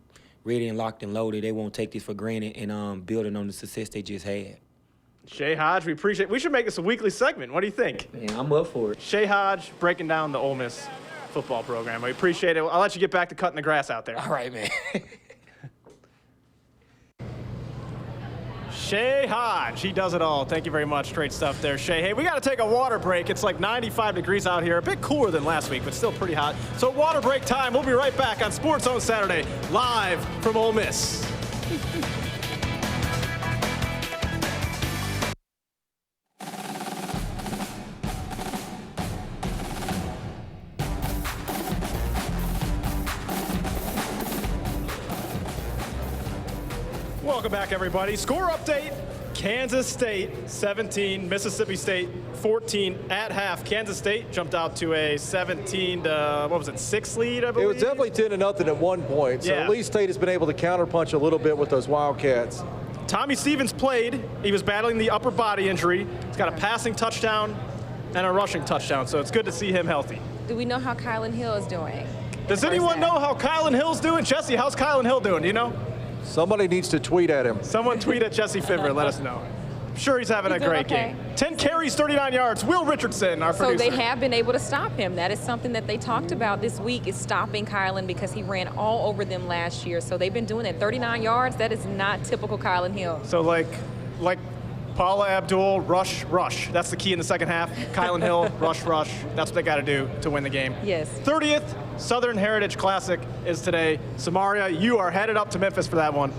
ready and locked and loaded. They won't take this for granted and building on the success they just had. Shay Hodge, we appreciate it. We should make this a weekly segment. What do you think? Man, I'm up for it. Shay Hodge breaking down the Ole Miss football program. We appreciate it. I'll let you get back to cutting the grass out there. All right, man. Shay Hodge, he does it all. Thank you very much. Great stuff there, Shay. Hey, we got to take a water break. It's like 95 degrees out here. A bit cooler than last week, but still pretty hot. So water break time. We'll be right back on Sports Zone Saturday, live from Ole Miss. Welcome back, everybody. Score update. Kansas State 17, Mississippi State 14 at half. Kansas State jumped out to a 17 to, what was it, 6 lead, I believe? It was definitely 10-0 at one point. So at least State has been able to counterpunch a little bit with those Wildcats. Tommy Stevens played. He was battling the upper body injury. He's got a passing touchdown and a rushing touchdown, so it's good to see him healthy. Do we know how Kylan Hill is doing? Does anyone know how Kylan Hill's doing? Jesse, how's Kylan Hill doing? Do you know? Somebody needs to tweet at him. Someone tweet at Jesse Fibber and let us know. I'm sure he's having a great game. 10 carries, 39 yards. Will Richardson, our producer. So they have been able to stop him. That is something that they talked about this week, is stopping Kylan because he ran all over them last year. So they've been doing that. 39 yards, that is not typical Kylan Hill. So like Paula Abdul, rush. That's the key in the second half. Kylan Hill, rush. That's what they got to do to win the game. Yes. 30th Southern Heritage Classic is today. Samaria, you are headed up to Memphis for that one.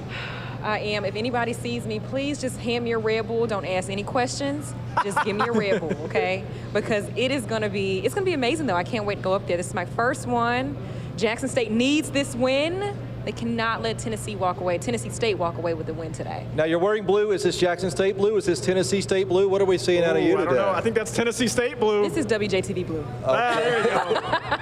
I am. If anybody sees me, please just hand me a Red Bull. Don't ask any questions. Just give me a Red Bull, okay? Because it's gonna be amazing though. I can't wait to go up there. This is my first one. Jackson State needs this win. They cannot let Tennessee State walk away with the win today. Now you're wearing blue. Is this Jackson State blue? Is this Tennessee State blue? What are we seeing out of you today? I don't know. I think that's Tennessee State blue. This is WJTV blue. There you go.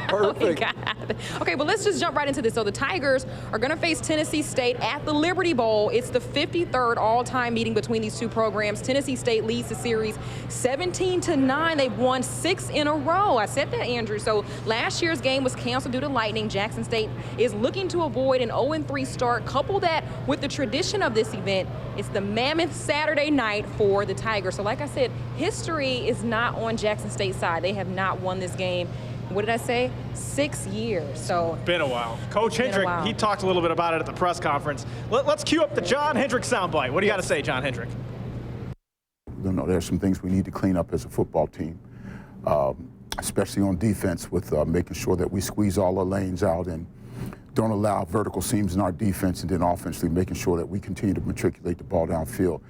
Perfect. Oh my God. Okay, but let's just jump right into this. So the Tigers are going to face Tennessee State at the Liberty Bowl. It's the 53rd all-time meeting between these two programs. Tennessee State leads the series 17-9. They've won 6 in a row. I said that, Andrew. So last year's game was canceled due to lightning. Jackson State is looking to avoid an 0-3 start. Couple that with the tradition of this event. It's the mammoth Saturday night for the Tigers. So like I said, history is not on Jackson State's side. They have not won this game. What did I say? 6 years. So been a while. Coach Hendrick, he talked a little bit about it at the press conference. Let's cue up the John Hendrick soundbite. What do you got to say, John Hendrick? You know, there's some things we need to clean up as a football team, especially on defense, with making sure that we squeeze all the lanes out and don't allow vertical seams in our defense, and then offensively making sure that we continue to matriculate the ball downfield.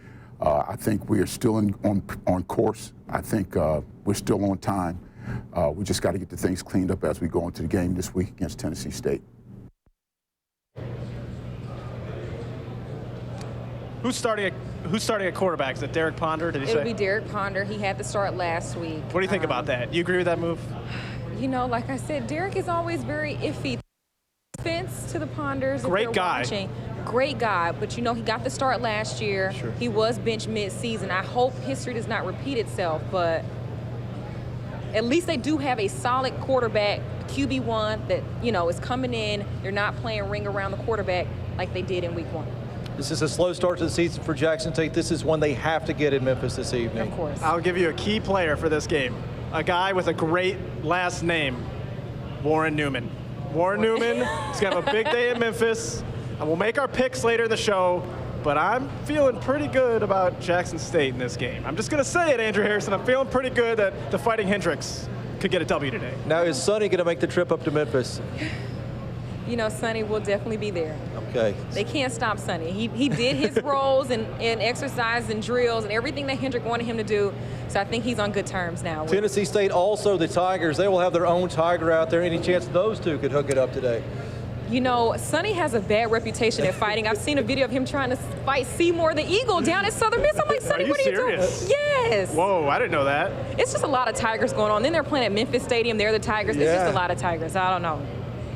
I think we are still on course. I think we're still on time. We just got to get the things cleaned up as we go into the game this week against Tennessee State. Who's starting at quarterback? Is it Derek Ponder? Did he say? It'll be Derek Ponder. He had to start last week. What do you think about that? You agree with that move? You know, like I said, Derek is always very iffy. Offense to the Ponders. Great guy. Great guy, but you know, he got the start last year. Sure. He was benched mid-season. I hope history does not repeat itself, but at least they do have a solid quarterback, QB1, that, you know, is coming in. They're not playing ring around the quarterback like they did in week 1. This is a slow start to the season for Jackson State. This is one they have to get in Memphis this evening. Of course. I'll give you a key player for this game. A guy with a great last name, Warren Newman. Warren Newman is going to have a big day in Memphis. And we'll make our picks later in the show, but I'm feeling pretty good about Jackson State in this game. I'm just going to say it, Andrew Harrison. I'm feeling pretty good that the Fighting Hendricks could get a W today. Now, is Sonny going to make the trip up to Memphis? You know, Sonny will definitely be there. Okay. They can't stop Sonny. He did his roles and exercises and drills and everything that Hendrick wanted him to do. So I think he's on good terms now. Tennessee State, also the Tigers. They will have their own Tiger out there. Any chance those two could hook it up today? You know, Sonny has a bad reputation at fighting. I've seen a video of him trying to fight Seymour the Eagle down at Southern Miss. I'm like, Sonny, what are you doing? Yes. Whoa, I didn't know that. It's just a lot of Tigers going on. Then they're playing at Memphis Stadium. They're the Tigers. It's just a lot of Tigers. I don't know.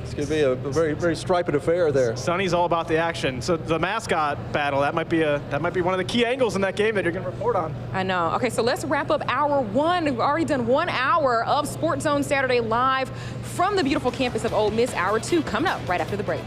It's going to be a very, very striped affair there. Sonny's all about the action. So the mascot battle, that might be one of the key angles in that game that you're going to report on. I know. Okay, so let's wrap up hour one. We've already done 1 hour of Sports Zone Saturday live from the beautiful campus of Ole Miss. Hour 2 coming up right after the break.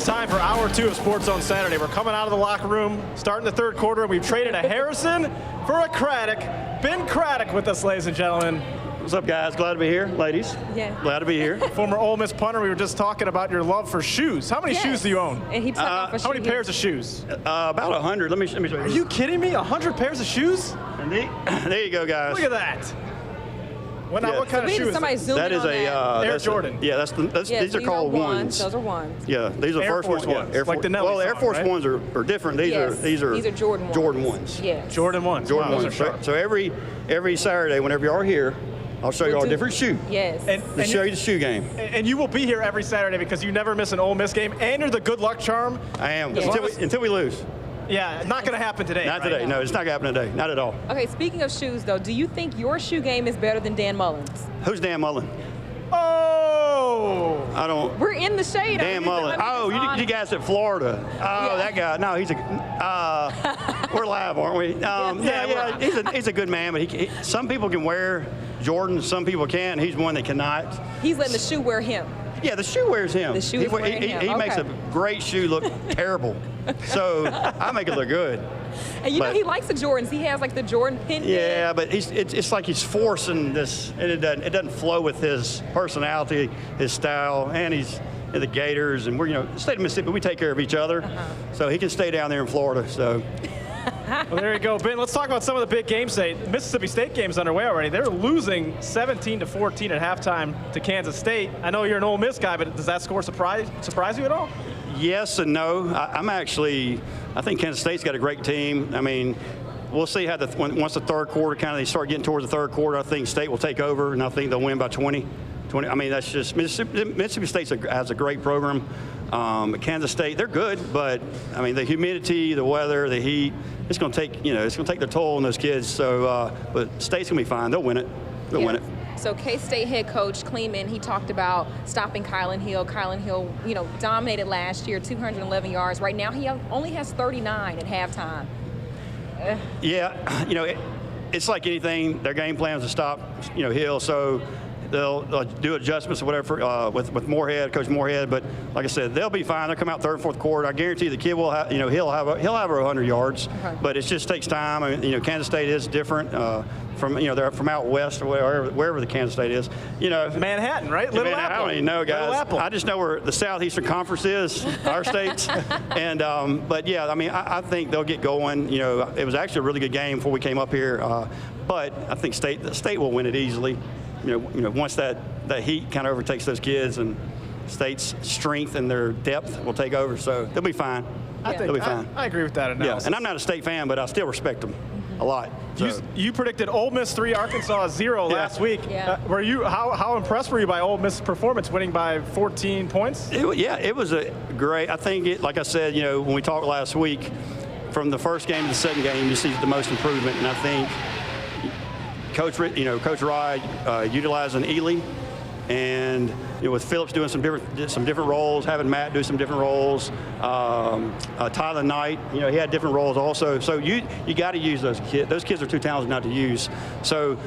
Time for hour 2 of Sports Zone Saturday. We're coming out of the locker room, starting the third quarter, and we've traded a Harrison for a Craddock. Ben Craddock with us, ladies and gentlemen. What's up, guys? Glad to be here, ladies. Yeah. Glad to be here. Former Ole Miss punter. We were just talking about your love for shoes. How many shoes do you own? And he took off a how many pairs of shoes? About 100. Let me show you. Are you kidding me? 100 pairs of shoes? And there you go, guys. Look at that. What kind of shoe is that? Is a Air Jordan. Yeah, these are called ones. Those are ones. Yeah, these are Air first Force ones. Yeah, like the Nelly well, Air song, Force right? ones are different. These are Jordan ones. Jordan ones. Yeah. Jordan ones. Jordan Wow, ones. those are sharp. So every Saturday, whenever you are here, I'll show you all a different shoe. Yes. And show you the shoe game. And you will be here every Saturday because you never miss an Ole Miss game, and you're the good luck charm. I am Yes. until we lose. Yeah, not going to happen today. Not right? today. No, it's not going to happen today. Not at all. Okay, speaking of shoes, though, do you think your shoe game is better than Dan Mullen's? Who's Dan Mullen? Oh! I don't. We're in the shade. Dan Mullen. Oh, you guys at Florida. Oh, that guy. No, he's we're live, aren't we? Yeah. He's a good man, but some people can wear Jordans, some people can't. He's one that cannot. He's letting the shoe wear him. Yeah, the shoe wears him. The shoe is wearing him. He makes a great shoe look terrible. So I make it look good. And you know he likes the Jordans. He has like the Jordan pendant. Yeah, but it's like he's forcing this, and it doesn't flow with his personality, his style, and he's in the Gators, and we're the state of Mississippi. We take care of each other, so he can stay down there in Florida. So. Well, there you go, Ben. Let's talk about some of the big games today. Mississippi State game's underway already. They're losing 17-14 at halftime to Kansas State. I know you're an Ole Miss guy, but does that score surprise you at all? Yes and no. I think Kansas State's got a great team. I mean, we'll see how once the third quarter they start getting towards the third quarter, I think State will take over, and I think they'll win by 20. I mean, that's just Mississippi State has a great program. Kansas State, they're good, but I mean the humidity, the weather, the heat, it's going to take their toll on those kids. So, but State's going to be fine. They'll win it. They'll win it. So K-State head coach Kleeman, he talked about stopping Kylan Hill. Kylan Hill, dominated last year, 211 yards. Right now, he only has 39 at halftime. Yeah, it's like anything. Their game plan is to stop, Hill. So they'll do adjustments or whatever with Moorhead, Coach Moorhead. But like I said, they'll be fine. They'll come out third and fourth quarter. I guarantee the kid will have, he'll have 100 yards. Okay. But it just takes time. I mean, Kansas State is different. They're from out west or wherever the Kansas State is. Manhattan, right? Little Apple. I don't even know, guys. I just know where the Southeastern Conference is, our states. And but yeah, I mean, I think they'll get going. It was actually a really good game before we came up here. But I think the state will win it easily. Once that heat kind of overtakes those kids, and State's strength and their depth will take over, so they'll be fine. They'll be fine. I agree with that analysis. Yeah, and I'm not a State fan, but I still respect them a lot. So. You predicted Ole Miss 3, Arkansas 0 last week. Yeah. How impressed were you by Ole Miss' performance, winning by 14 points? It was a great. I think like I said, when we talked last week, from the first game to the second game, you see the most improvement, and I think Coach Rye utilizing Ely, and with Phillips doing some different roles, having Matt do some different roles, Tyler Knight, he had different roles also. So you got to use those kids. Those kids are too talented not to use. So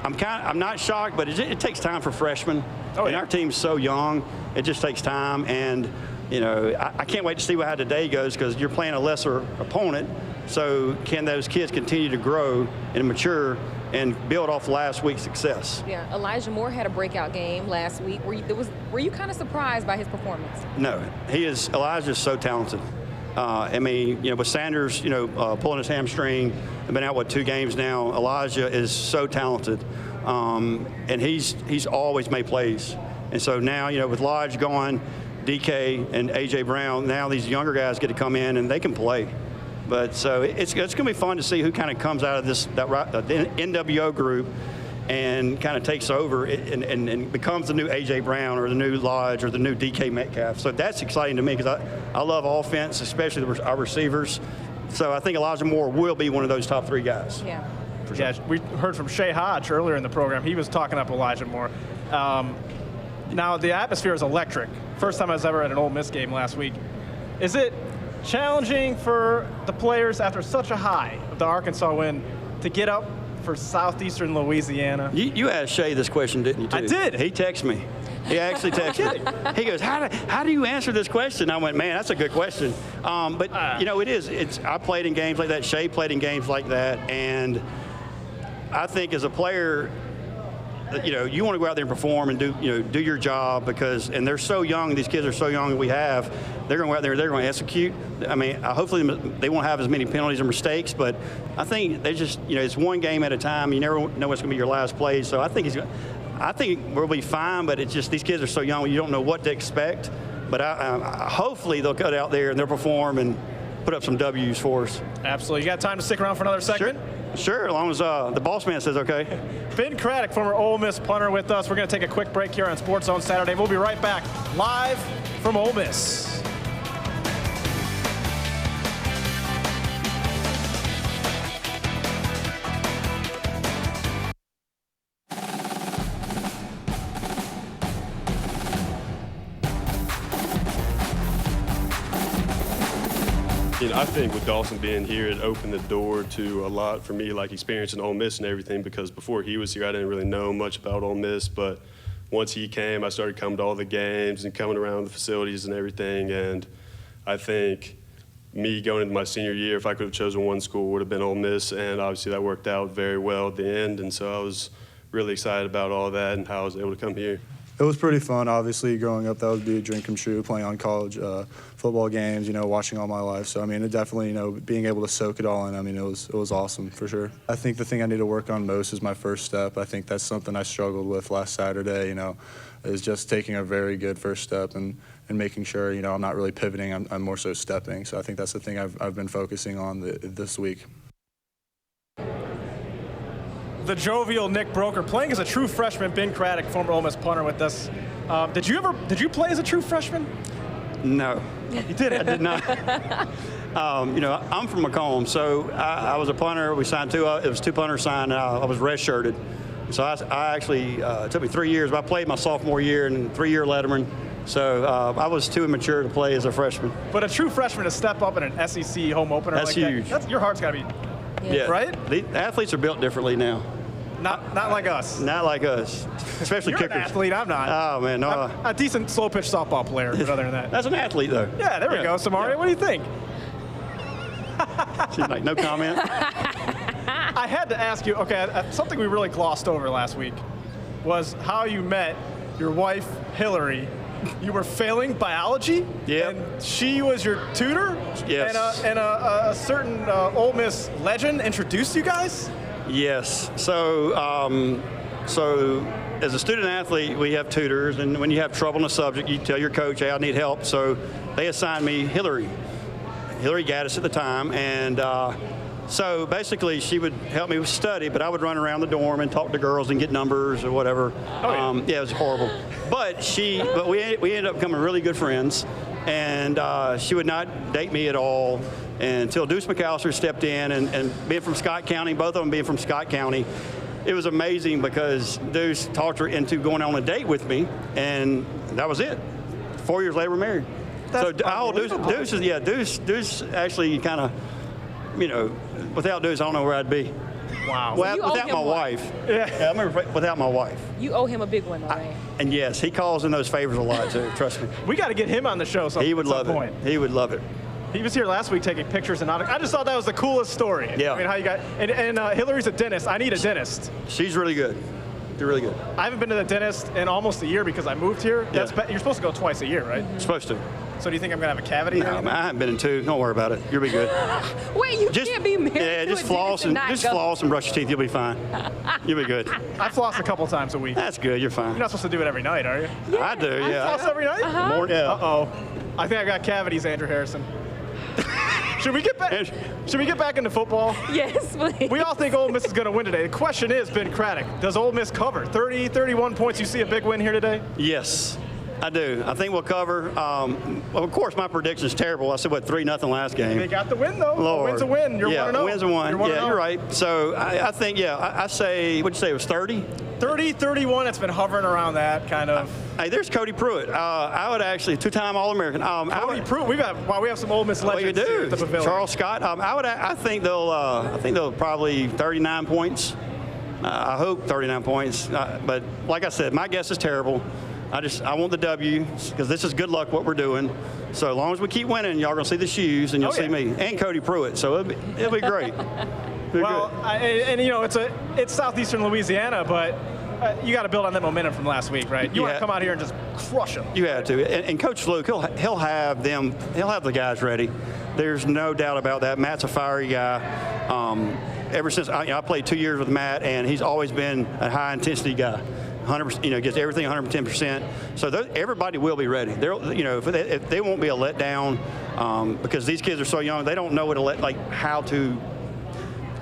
I'm not shocked, but it takes time for freshmen. And our team's so young, it just takes time. And I can't wait to see how today goes, because you're playing a lesser opponent. So can those kids continue to grow and mature and build off last week's success? Yeah, Elijah Moore had a breakout game last week. Were you kind of surprised by his performance? No, Elijah's so talented. With Sanders, pulling his hamstring, I've been out, 2 games now. Elijah is so talented, and he's always made plays. And so now, with Lodge gone, DK and A.J. Brown, now these younger guys get to come in and they can play. But so it's going to be fun to see who kind of comes out of the NWO group and kind of takes over and becomes the new A.J. Brown or the new Lodge or the new DK Metcalf. So that's exciting to me because I love offense, especially our receivers. So I think Elijah Moore will be one of those top 3 guys. Yeah. Sure. Yeah, we heard from Shea Hodge earlier in the program. He was talking up Elijah Moore. Now, the atmosphere is electric. First time I was ever at an Ole Miss game last week. Is it challenging for the players after such a high of the Arkansas win to get up for Southeastern Louisiana? You asked Shea this question, didn't you, too? I did. He texted me. He actually texted me. He goes, how do you answer this question? I went, man, that's a good question. But it is. I played in games like that. Shea played in games like that. And I think as a player, you want to go out there and perform and do your job and they're so young. These kids are so young. They're going to go out there. They're going to execute. I mean, hopefully they won't have as many penalties or mistakes. But I think they just, it's one game at a time. You never know what's going to be your last play. So I think we'll be fine. But it's just these kids are so young. You don't know what to expect. But hopefully they'll cut out there and they'll perform and put up some W's for us. Absolutely. You got time to stick around for another segment? Sure, as long as the boss man says okay. Ben Craddock, former Ole Miss punter, with us. We're going to take a quick break here on Sports Zone Saturday. We'll be right back live from Ole Miss. I think with Dawson being here, it opened the door to a lot for me, like experiencing Ole Miss and everything, because before he was here, I didn't really know much about Ole Miss, but once he came, I started coming to all the games and coming around the facilities and everything, and I think me going into my senior year, if I could have chosen one school, would have been Ole Miss, and obviously that worked out very well at the end, and so I was really excited about all that and how I was able to come here. It was pretty fun. Obviously, growing up, that would be a dream come true, playing on college football games, watching all my life. So, I mean, it definitely, being able to soak it all in, I mean, it was awesome for sure. I think the thing I need to work on most is my first step. I think that's something I struggled with last Saturday, is just taking a very good first step and making sure, I'm not really pivoting, I'm more so stepping. So I think that's the thing I've been focusing on this week. The jovial Nick Broker playing as a true freshman. Ben Craddock, former Ole Miss punter, with us. Did you play as a true freshman? No. You didn't? I did not. I'm from Macomb, so I was a punter. We signed it was 2 punters signed, and I was redshirted. So I actually, it took me 3 years, but I played my sophomore year and 3-year letterman. So I was too immature to play as a freshman. But a true freshman to step up in an SEC home opener that's like huge. Your heart's got to be, yeah. Right? The athletes are built differently now. Not like us. Not like us, especially You're kickers. An athlete, I'm not. Oh, man, no. I'm a decent slow pitch softball player, but other than that. That's an athlete, though. Yeah, there we go. Samaria, what do you think? She's like, no comment. I had to ask you, okay, something we really glossed over last week was how you met your wife, Hillary. You were failing biology, and she was your tutor? Yes. And a certain Ole Miss legend introduced you guys? Yes. So as a student athlete, we have tutors, and when you have trouble in a subject, you tell your coach, hey, I need help. So they assigned me Hillary Gaddis at the time, and so basically she would help me with study, but I would run around the dorm and talk to girls and get numbers or whatever. Yeah, it was horrible. But we ended up becoming really good friends, and she would not date me at all until Deuce McAllister stepped in, and being from Scott County, both of them being from Scott County, it was amazing because Deuce talked her into going on a date with me, and that was it. 4 years later, we're married. So Deuce actually kind of, without Deuce, I don't know where I'd be. Wow. Well, without my wife. Yeah, I remember without my wife. You owe him a big one, though, right? And yes, he calls in those favors a lot, too, trust me. We got to get him on the show He would love it. He would love it. He was here last week taking pictures and I just thought that was the coolest story. Yeah. I mean, how you got, and Hillary's a dentist. I need a dentist. She's really good. You're really good. I haven't been to the dentist in almost a year because I moved here. Yeah. You're supposed to go twice a year, right? Supposed to. So do you think I'm going to have a cavity? No, man, I haven't been in 2. Don't worry about it. You'll be good. Wait, you can't be married Yeah, to just a floss dentist and not go. brush your teeth. You'll be fine. You'll be good. I floss a couple times a week. That's good. You're fine. You're not supposed to do it every night, are you? I do, yeah. Floss every night? More, yeah. Uh-oh. I think I got cavities, Andrew Harrison. Should we get back into football? Yes, please. We all think Ole Miss is going to win today. The question is, Ben Craddock, does Ole Miss cover? 30, 31 points. You see a big win here today? Yes, I do. I think we'll cover. Well, of course, my prediction is terrible. I said, 3-0 last game. They got the win, though. Lord. A win's a win. You're 1-0. A win's a win. You're Yeah, you're right. So I think, I say, what'd you say, it was 30? 30, 31. It's been hovering around that kind of. Hey, there's Cody Pruitt. I would actually, 2-time All-American. Cody Pruitt. We have some Ole Miss legends here at the pavilion. Charles Scott. I think they'll probably 39 points. I hope 39 points. But like I said, my guess is terrible. I want the W because this is good luck what we're doing. So as long as we keep winning, y'all gonna see the shoes and you'll see me and Cody Pruitt. So it'll be great. It's Southeastern Louisiana, but you got to build on that momentum from last week, right? You want to come out here and just crush them. You have to. And Coach Luke, he'll have the guys ready. There's no doubt about that. Matt's a fiery guy. Ever since I played 2 years with Matt, and he's always been a high intensity guy. 100%, gets everything 110%. So everybody will be ready. If they won't be a letdown because these kids are so young, they don't know how to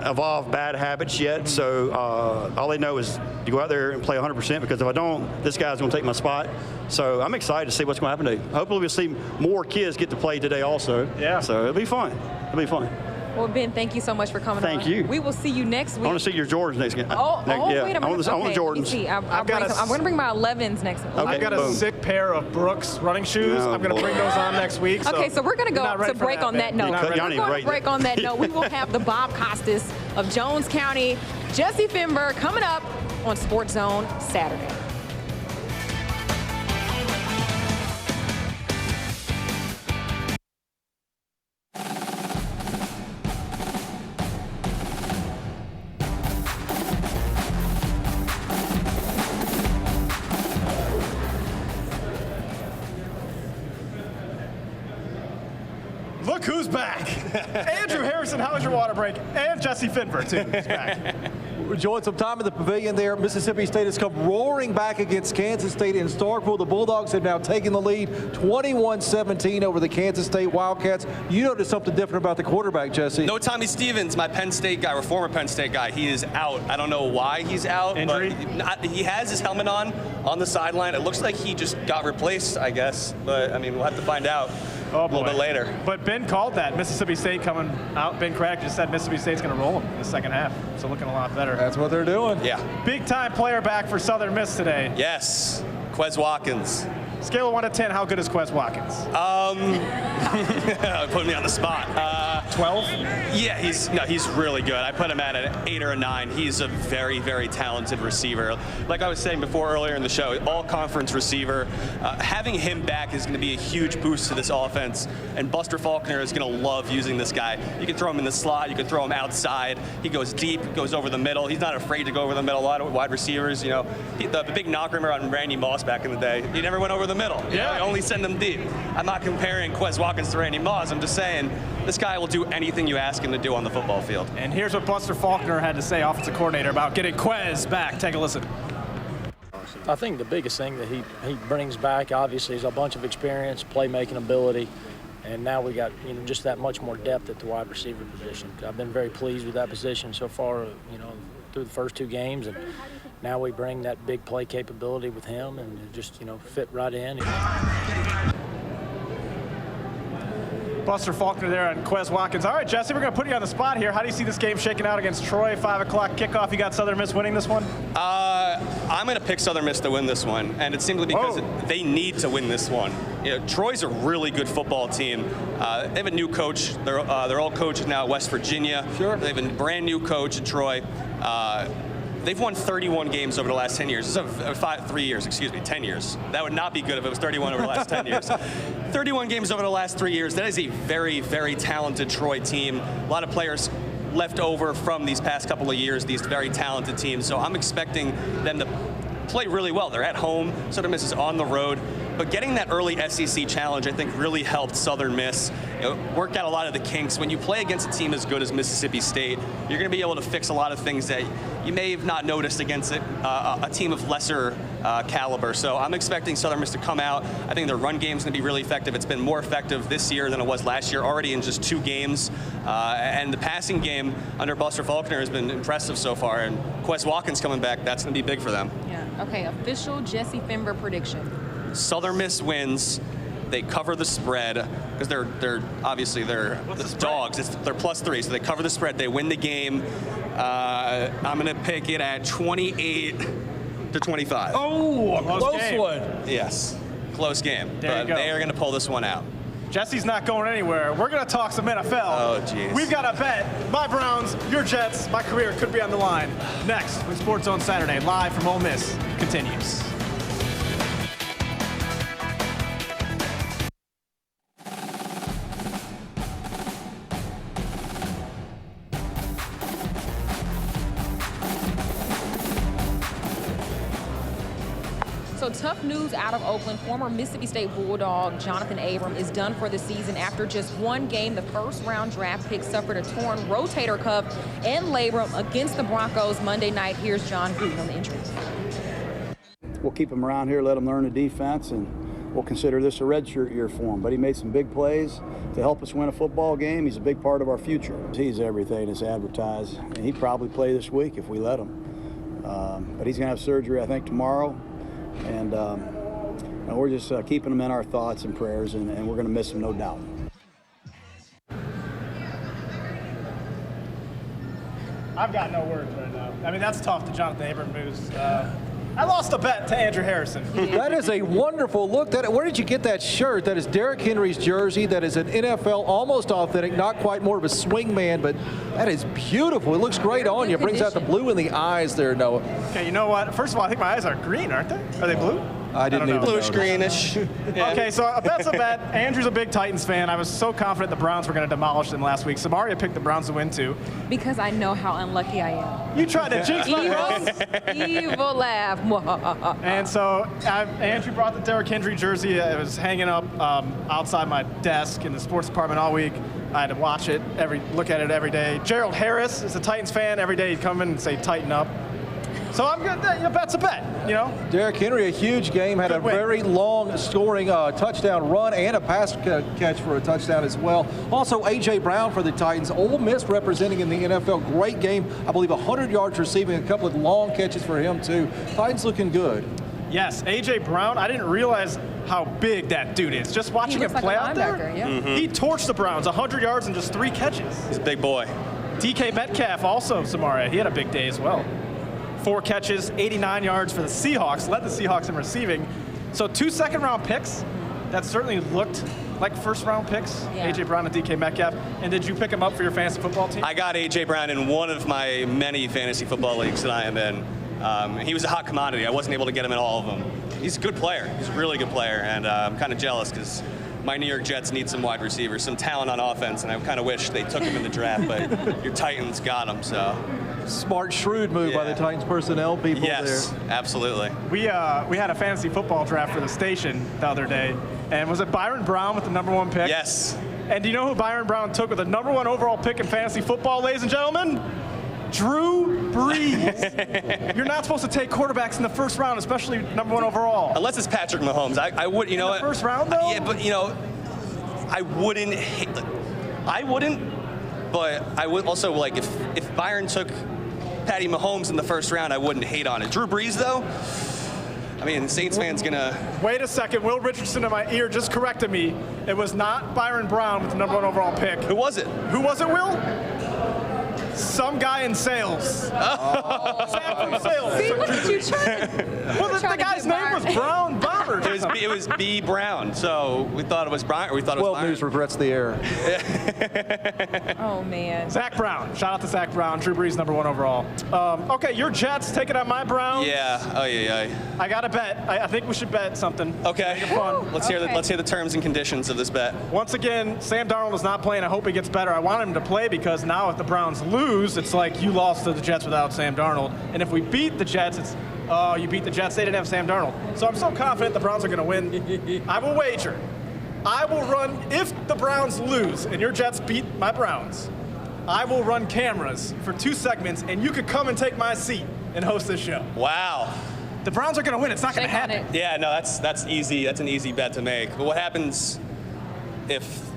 evolve bad habits yet. So all they know is to go out there and play 100% because if I don't, this guy's going to take my spot. So I'm excited to see what's going to happen today. Hopefully we'll see more kids get to play today also. Yeah. So it'll be fun. It'll be fun. Well, Ben, thank you so much for coming on. Thank you. We will see you next week. I want to see your Jordans next game. Wait a minute. I want the Jordans. I'm going to bring my 11s next week. I've got a sick pair of Brooks running shoes. I'm going to bring those on next week. Okay, so we're going to go to break on that note. We're going to break on that note. We will have the Bob Costas of Jones County, Jesse Finber, coming up on Sports Zone Saturday. Look who's back. Andrew Harrison, how was your water break? And Jesse Finber, too, is back. We're enjoying some time in the pavilion there. Mississippi State has come roaring back against Kansas State in Starkville. The Bulldogs have now taken the lead 21-17 over the Kansas State Wildcats. You noticed something different about the quarterback, Jesse. No Tommy Stevens, my Penn State guy, or former Penn State guy. He is out. I don't know why he's out. Injury? But he has his helmet on the sideline. It looks like he just got replaced, I guess. But, we'll have to find out. A little bit later. But Ben called that. Mississippi State coming out. Ben Craddock just said Mississippi State's going to roll them in the second half. So looking a lot better. That's what they're doing. Yeah. Big time player back for Southern Miss today. Yes. Quez Watkins. Scale of 1 to 10, how good is Quez Watkins? Put me on the spot. 12? Yeah, he's really good. I put him at an 8 or a 9. He's a very, very talented receiver. Like I was saying before earlier in the show, all-conference receiver. Having him back is going to be a huge boost to this offense, and Buster Faulkner is going to love using this guy. You can throw him in the slot, you can throw him outside. He goes deep, goes over the middle. He's not afraid to go over the middle. A lot of wide receivers, the big knocker on Randy Moss back in the day, he never went over the middle. Only send them deep. I'm not comparing Quez Watkins to Randy Moss. I'm just saying this guy will do anything you ask him to do on the football field. And here's what Buster Faulkner had to say, offensive coordinator, about getting Quez back. Take a listen. I think the biggest thing that he brings back, obviously, is a bunch of experience, playmaking ability, and now we got just that much more depth at the wide receiver position. I've been very pleased with that position so far, through the first 2 games, and now we bring that big play capability with him and just, fit right in. Buster Faulkner there on Quez Watkins. All right, Jesse, we're going to put you on the spot here. How do you see this game shaking out against Troy? 5 o'clock kickoff. You got Southern Miss winning this one? I'm going to pick Southern Miss to win this one, and it's simply because they need to win this one. Troy's a really good football team. They have a new coach. Their old coach is now at West Virginia. Sure. They have a brand new coach at Troy. They've won 31 games over the last 10 years. 10 years. That would not be good if it was 31 over the last 10 years. 31 games over the last 3 years. That is a very, very talented Troy team. A lot of players left over from these past couple of years, these very talented teams. So I'm expecting them to play really well. They're at home. Southern Miss is on the road. But getting that early SEC challenge, I think, really helped Southern Miss work out a lot of the kinks. When you play against a team as good as Mississippi State, you're going to be able to fix a lot of things that you may have not noticed against a team of lesser caliber. So I'm expecting Southern Miss to come out. I think their run game is going to be really effective. It's been more effective this year than it was last year, already in just 2 games. And the passing game under Buster Faulkner has been impressive so far. And Quez Watkins coming back, that's going to be big for them. Yeah. Okay, official Jesse Fimber prediction. Southern Miss wins. They cover the spread because they're obviously they're dogs. They're +3, so they cover the spread. They win the game. I'm going to pick it at 28-25. Oh, a close one. Yes, close game. There you go. They are going to pull this one out. Jesse's not going anywhere. We're going to talk some NFL. Oh, jeez. We've got a bet. My Browns, your Jets, my career could be on the line. Next, when Sports Zone Saturday, live from Ole Miss, continues. So tough news out of Oakland. Former Mississippi State Bulldog Jonathan Abram is done for the season after just 1 game. The first-round draft pick suffered a torn rotator cuff and labrum against the Broncos Monday night. Here's John Gruden on the injury. We'll keep him around here, let him learn the defense, and we'll consider this a redshirt year for him. But he made some big plays to help us win a football game. He's a big part of our future. He's everything that's advertised, and he'd probably play this week if we let him. But he's going to have surgery, I think, tomorrow. And we're just keeping him in our thoughts and prayers, and we're going to miss him, no doubt. I've got no words right now. I mean, that's tough to Jonathan Abram news. I lost a bet to Andrew Harrison. That is a wonderful look. Where did you get that shirt? That is Derrick Henry's jersey. That is an NFL almost authentic, not quite more of a swing man, but that is beautiful. It looks great on you. It brings out the blue in the eyes there, Noah. Okay, you know what? First of all, I think my eyes are green, aren't they? Are they blue? I didn't even Bluish greenish. Yeah. Okay, so a bet's a bet. Andrew's a big Titans fan. I was so confident the Browns were going to demolish them last week. Samaria picked the Browns to win too. Because I know how unlucky I am. You tried to jinx my Evil laugh. And so Andrew brought the Derrick Henry jersey. It was hanging up outside my desk in the sports department all week. I had to watch it, look at it every day. Gerald Harris is a Titans fan. Every day he'd come in and say, "Tighten up." So I'm good. A bet's a bet, you know. Derrick Henry, a huge game, had a very long scoring touchdown run and a pass catch for a touchdown as well. Also, A.J. Brown for the Titans. Ole Miss representing in the NFL. Great game. I believe 100 yards receiving, a couple of long catches for him too. Titans looking good. Yes, A.J. Brown, I didn't realize how big that dude is. Just watching him play out there, he torched the Browns, 100 yards and just 3 catches. He's a big boy. DK Metcalf also, Samaria, he had a big day as well. 4 catches, 89 yards for the Seahawks, led the Seahawks in receiving. So 2 second-round picks that certainly looked like first-round picks, A.J. Brown and DK Metcalf. And did you pick him up for your fantasy football team? I got A.J. Brown in one of my many fantasy football leagues that I am in. He was a hot commodity. I wasn't able to get him in all of them. He's a good player. He's a really good player, and I'm kind of jealous because my New York Jets need some wide receivers, some talent on offense, and I kind of wish they took him in the draft, but your Titans got him, so. Smart, shrewd move by the Titans personnel people there. Yes, absolutely. We had a fantasy football draft for the station the other day, and was it Byron Brown with the #1 pick? Yes. And do you know who Byron Brown took with the #1 overall pick in fantasy football, ladies and gentlemen? Drew Brees. You're not supposed to take quarterbacks in the first round, especially #1 overall. Unless it's Patrick Mahomes. I would, you know what? First round, though? Yeah, but, you know, I wouldn't, but I would also, like, if Byron took Patty Mahomes in the first round, I wouldn't hate on it. Drew Brees, though, I mean, Saints fans gonna. Wait a second. Will Richardson in my ear just corrected me. It was not Byron Brown with the #1 overall pick. Who was it? Who was it, Will? Some guy in sales. Oh. Sam from sales. See, look at you trying. Well, the guy's name was Brown Bombers. It was B. Brown, so we thought it was Brian, or we thought it was Byron. News regrets the error. Oh, man. Zach Brown. Shout out to Zach Brown. Drew Brees, #1 overall. Okay, your Jets taking on my Browns. Yeah. Oh, yeah. I got to bet. I think we should bet something. Okay. Make it fun. Let's hear the terms and conditions of this bet. Once again, Sam Darnold is not playing. I hope he gets better. I want him to play because now if the Browns lose, it's like you lost to the Jets without Sam Darnold. And if we beat the Jets, it's Oh, you beat the Jets. They didn't have Sam Darnold. So I'm so confident the Browns are going to win. I will wager. I will run, if the Browns lose and your Jets beat my Browns, I will run cameras for 2 segments, and you could come and take my seat and host this show. Wow. The Browns are going to win. It's not going to happen. Yeah, no, that's easy. That's an easy bet to make. But what happens if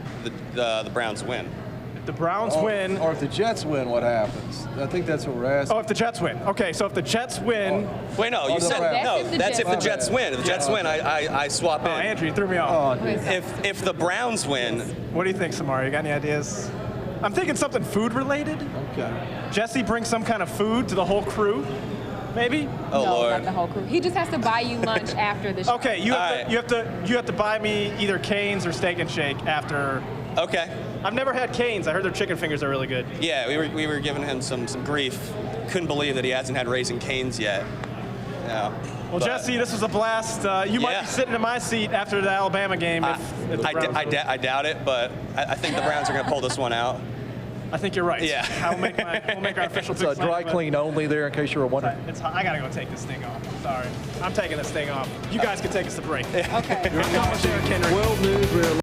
the Browns win? If the Browns win. Or if the Jets win, what happens? I think that's what we're asking. Oh, if the Jets win. Okay, so if the Jets win. Wait, no, you said no. That's if the Jets win. If the Jets win, I swap in. Oh, Andrew, you threw me off. If the Browns win. What do you think, Samara? You got any ideas? I'm thinking something food related. Okay. Jesse brings some kind of food to the whole crew, maybe? Oh, no, Lord. not the whole crew. He just has to buy you lunch after the show. Okay, you have to buy me either Cane's or Steak and Shake after. Okay. I've never had Cane's. I heard their chicken fingers are really good. Yeah, we were giving him some grief. Couldn't believe that he hasn't had Raising Cane's yet. Yeah. Well, Jesse, this was a blast. You might be sitting in my seat after the Alabama game. I doubt it, but I think the Browns are going to pull this one out. I think you're right. Yeah. We'll make our official It's a dry clean only there, in case you were wondering. I got to go take this thing off. I'm sorry. I'm taking this thing off. You guys can take us to break. Okay. World News, we're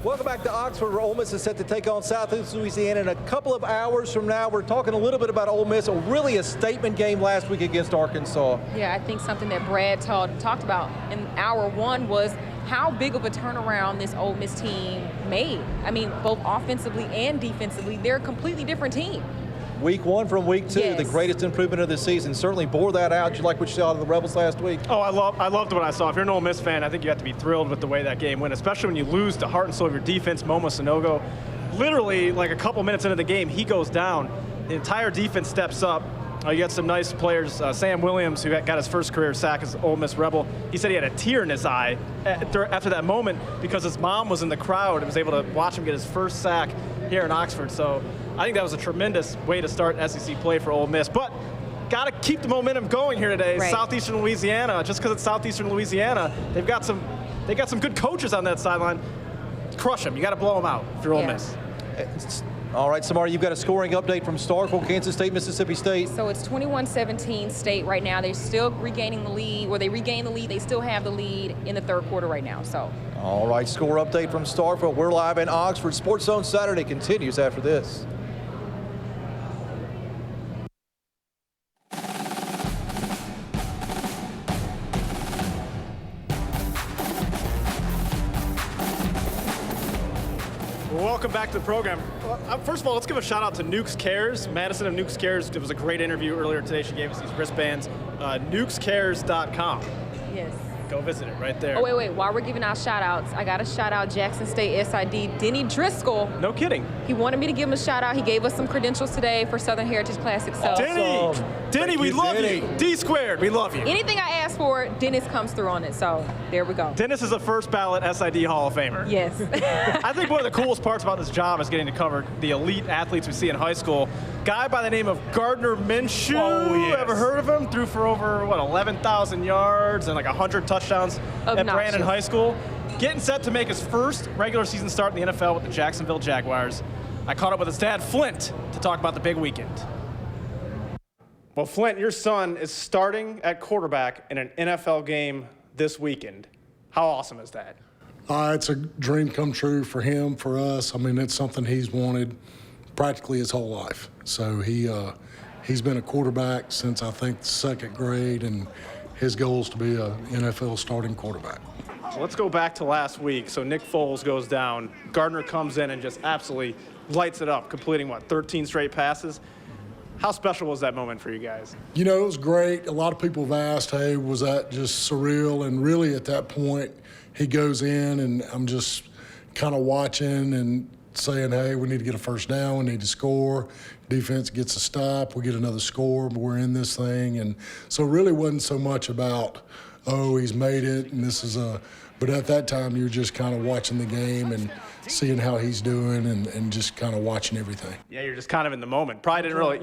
Welcome back to Oxford, where Ole Miss is set to take on Southeastern Louisiana in a couple of hours from now. We're talking a little bit about Ole Miss, really a statement game last week against Arkansas. Yeah, I think something that Brad talked about in hour 1 was how big of a turnaround this Ole Miss team made. I mean, both offensively and defensively, they're a completely different team. Week 1 from week 2, Yes. the greatest improvement of the season. Certainly bore that out. You like what you saw out of the Rebels last week? Oh, I loved what I saw. If you're an Ole Miss fan, I think you have to be thrilled with the way that game went, especially when you lose the heart and soul of your defense. Momo Sanogo, literally like a couple minutes into the game, he goes down. The entire defense steps up. You got some nice players. Sam Williams, who got his first career sack as Ole Miss Rebel, he said he had a tear in his eye after that moment because his mom was in the crowd and was able to watch him get his first sack here in Oxford. So I think that was a tremendous way to start SEC play for Ole Miss. But got to keep the momentum going here today. Right. Southeastern Louisiana, just because it's Southeastern Louisiana, they got some good coaches on that sideline. Crush them. You got to blow them out if you're Ole Miss. All right, Samara, you've got a scoring update from Starkville, Kansas State, Mississippi State. So it's 21-17 State right now. They're still regaining the lead. They regained the lead. They still have the lead in the third quarter right now. So. All right, score update from Starkville. We're live in Oxford. Sports Zone Saturday continues after this. Welcome back to the program. First of all, let's give a shout out to Nukes Cares. Madison of Nukes Cares. It was a great interview earlier today. She gave us these wristbands. Nukescares.com. Yes. Go visit it right there. Oh, wait. While we're giving out shout-outs, I got to shout out Jackson State SID, Denny Driscoll. No kidding. He wanted me to give him a shout-out. He gave us some credentials today for Southern Heritage Classic. So Denny, we love you. D squared, we love you. Anything I ask for, Dennis comes through on it. So there we go. Dennis is a first ballot SID Hall of Famer. Yes. I think one of the coolest parts about this job is getting to cover the elite athletes we see in high school. Guy by the name of Gardner Minshew. Oh, yes. Ever heard of him? Threw for over, 11,000 yards and like 100 touchdowns at Brandon High School. Getting set to make his first regular season start in the NFL with the Jacksonville Jaguars. I caught up with his dad, Flint, to talk about the big weekend. Well, Flint, your son is starting at quarterback in an NFL game this weekend. How awesome is that? It's a dream come true for him, for us. I mean, it's something he's wanted practically his whole life. So he's been a quarterback since, I think, second grade, and his goal is to be an NFL starting quarterback. Let's go back to last week. So Nick Foles goes down. Gardner comes in and just absolutely lights it up, completing, 13 straight passes? How special was that moment for you guys? You know, it was great. A lot of people have asked, hey, was that just surreal? And really at that point, he goes in and I'm just kind of watching and saying, hey, we need to get a first down, we need to score. Defense gets a stop, we get another score, but we're in this thing. And so it really wasn't so much about, oh, he's made it and this is but at that time you're just kind of watching the game and seeing how he's doing and just kind of watching everything. Yeah, you're just kind of in the moment. You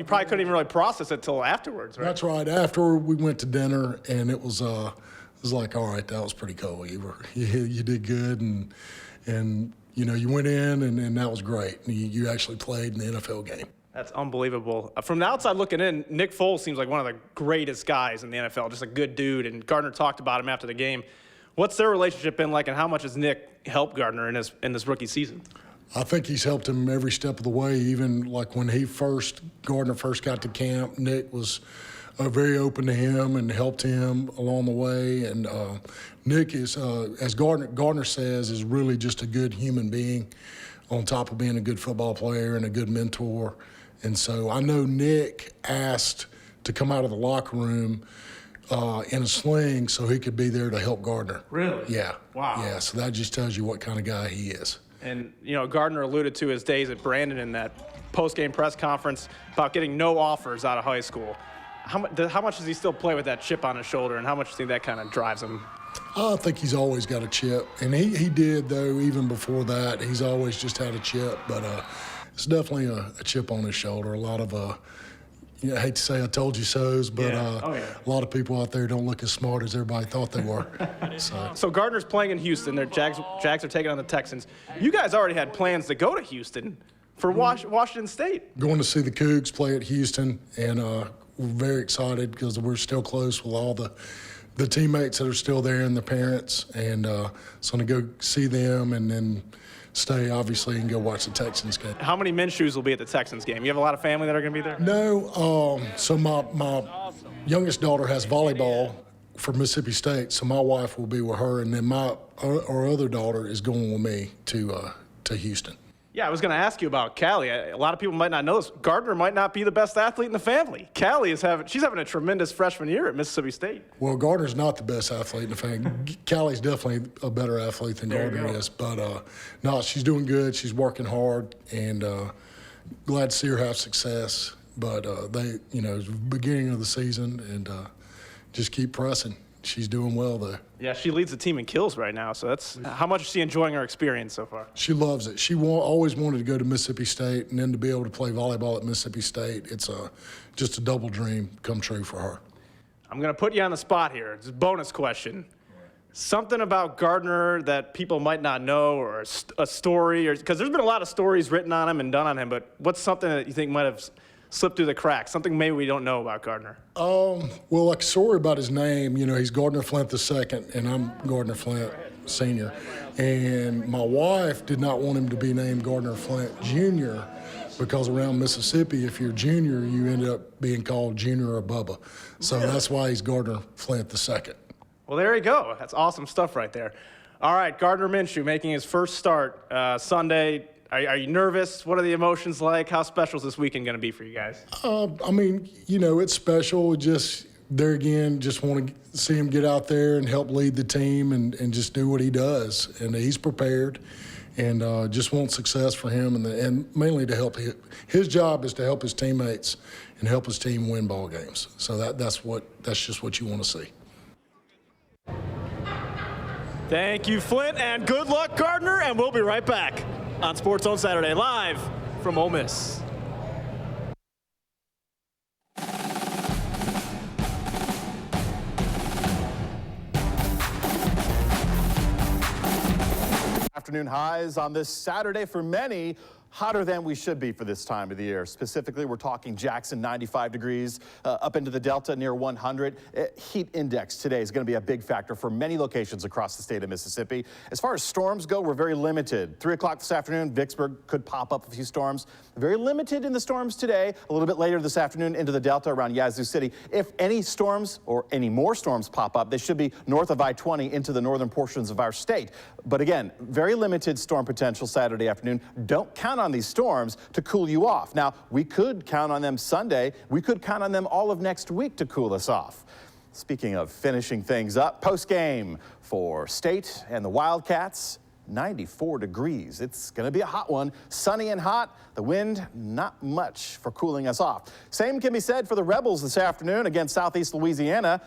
probably couldn't even really process it till afterwards, right? That's right. After we went to dinner, and it was was like, all right, that was pretty cool. You did good, and you know, you went in, and that was great. You actually played in the NFL game. That's unbelievable. From the outside looking in, Nick Foles seems like one of the greatest guys in the NFL, just a good dude, and Gardner talked about him after the game. What's their relationship been like, and how much has Nick helped Gardner in this rookie season? I think he's helped him every step of the way. Even like when Gardner first got to camp, Nick was very open to him and helped him along the way. And Nick is, as Gardner says, is really just a good human being on top of being a good football player and a good mentor. And so I know Nick asked to come out of the locker room in a sling so he could be there to help Gardner. Really? Yeah. Wow. Yeah, so that just tells you what kind of guy he is. And, you know, Gardner alluded to his days at Brandon in that post-game press conference about getting no offers out of high school. How much does he still play with that chip on his shoulder, and how much do you think that kind of drives him? I think he's always got a chip. And he did, though, even before that. He's always just had a chip. But it's definitely a chip on his shoulder. A lot of, you know, I hate to say I told you so's, but a lot of people out there don't look as smart as everybody thought they were. So Gardner's playing in Houston. Their Jags are taking on the Texans. You guys already had plans to go to Houston for Washington State. Going to see the Cougs play at Houston, and we're very excited because we're still close with all the teammates that are still there and the parents, and so I'm going to go see them and then stay, obviously, and go watch the Texans game. How many Minshews will be at the Texans game? You have a lot of family that are going to be there? No. So my youngest daughter has volleyball for Mississippi State, so my wife will be with her, and then our other daughter is going with me to Houston. Yeah, I was going to ask you about Callie. A lot of people might not know this. Gardner might not be the best athlete in the family. Callie she's having a tremendous freshman year at Mississippi State. Well, Gardner's not the best athlete in the family. Callie's definitely a better athlete than Gardner is. But no, she's doing good. She's working hard, and glad to see her have success. But it's the beginning of the season, and just keep pressing. She's doing well there. Yeah, she leads the team in kills right now. So how much is she enjoying her experience so far? She loves it. She always wanted to go to Mississippi State, and then to be able to play volleyball at Mississippi State, it's just a double dream come true for her. I'm going to put you on the spot here. It's a bonus question. Something about Gardner that people might not know, or a story, because there's been a lot of stories written on him and done on him, but what's something that you think might have slipped through the cracks, something maybe we don't know about Gardner? Well, like a story about his name, he's Gardner Flint II, and I'm Gardner Flint Sr. And my wife did not want him to be named Gardner Flint Jr. because around Mississippi, if you're junior, you end up being called Junior or Bubba. So that's why he's Gardner Flint II. Well, there you go. That's awesome stuff right there. All right, Gardner Minshew making his first start Sunday. Are you nervous? What are the emotions like? How special is this weekend going to be for you guys? It's special. Just there again, just want to see him get out there and help lead the team and just do what he does. And he's prepared, and just want success for him and mainly to help. His job is to help his teammates and help his team win ball games. So that's just what you want to see. Thank you, Flint, and good luck, Gardner, and we'll be right back on Sports on Saturday, live from Ole Miss. Afternoon highs on this Saturday for many. Hotter than we should be for this time of the year. Specifically, we're talking Jackson, 95 degrees, up into the Delta near 100. Heat index today is going to be a big factor for many locations across the state of Mississippi. As far as storms go, we're very limited. 3 o'clock this afternoon, Vicksburg could pop up a few storms. Very limited in the storms today. A little bit later this afternoon into the Delta around Yazoo City. If any storms or any more storms pop up, they should be north of I-20 into the northern portions of our state. But again, very limited storm potential Saturday afternoon. Don't count on these storms to cool you off. Now, we could count on them Sunday. We could count on them all of next week to cool us off. Speaking of finishing things up, post-game for State and the Wildcats, 94 degrees. It's going to be a hot one, sunny and hot. The wind, not much for cooling us off. Same can be said for the Rebels this afternoon against Southeast Louisiana.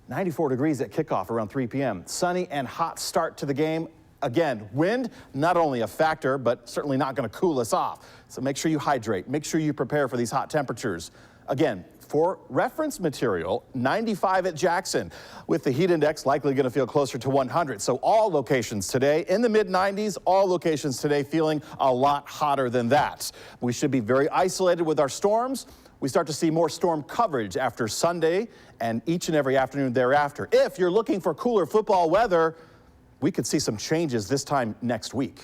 94 degrees at kickoff around 3 p.m. Sunny and hot start to the game. Again, wind, not only a factor, but certainly not going to cool us off. So make sure you hydrate. Make sure you prepare for these hot temperatures. Again, For reference material, 95 at Jackson, with the heat index likely going to feel closer to 100. So all locations today in the mid-90s, all locations today feeling a lot hotter than that. We should be very isolated with our storms. We start to see more storm coverage after Sunday and each and every afternoon thereafter. If you're looking for cooler football weather, we could see some changes this time next week.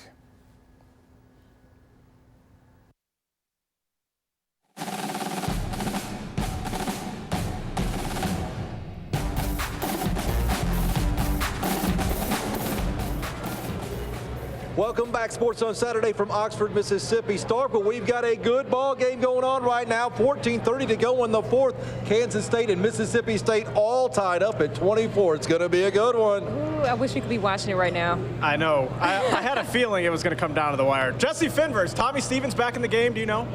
Welcome back, Sports on Saturday from Oxford, Mississippi. Stark, but we've got a good ball game going on right now. 14:30 to go in the fourth. Kansas State and Mississippi State all tied up at 24. It's going to be a good one. Ooh, I wish we could be watching it right now. I know. I had a feeling it was going to come down to the wire. Jesse Finvers, Tommy Stevens back in the game. Do you know?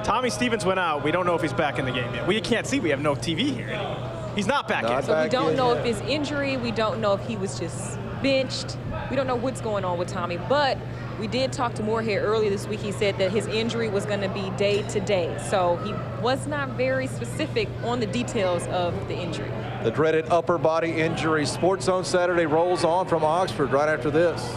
Tommy Stevens went out. We don't know if he's back in the game yet. We can't see. We have no TV here anymore. He's not back yet. So we don't know if it's injury. We don't know if he was just benched. We don't know what's going on with Tommy, but we did talk to Moorhead earlier this week. He said that his injury was going to be day to day. So he was not very specific on the details of the injury. The dreaded upper body injury. Sports Zone Saturday rolls on from Oxford right after this.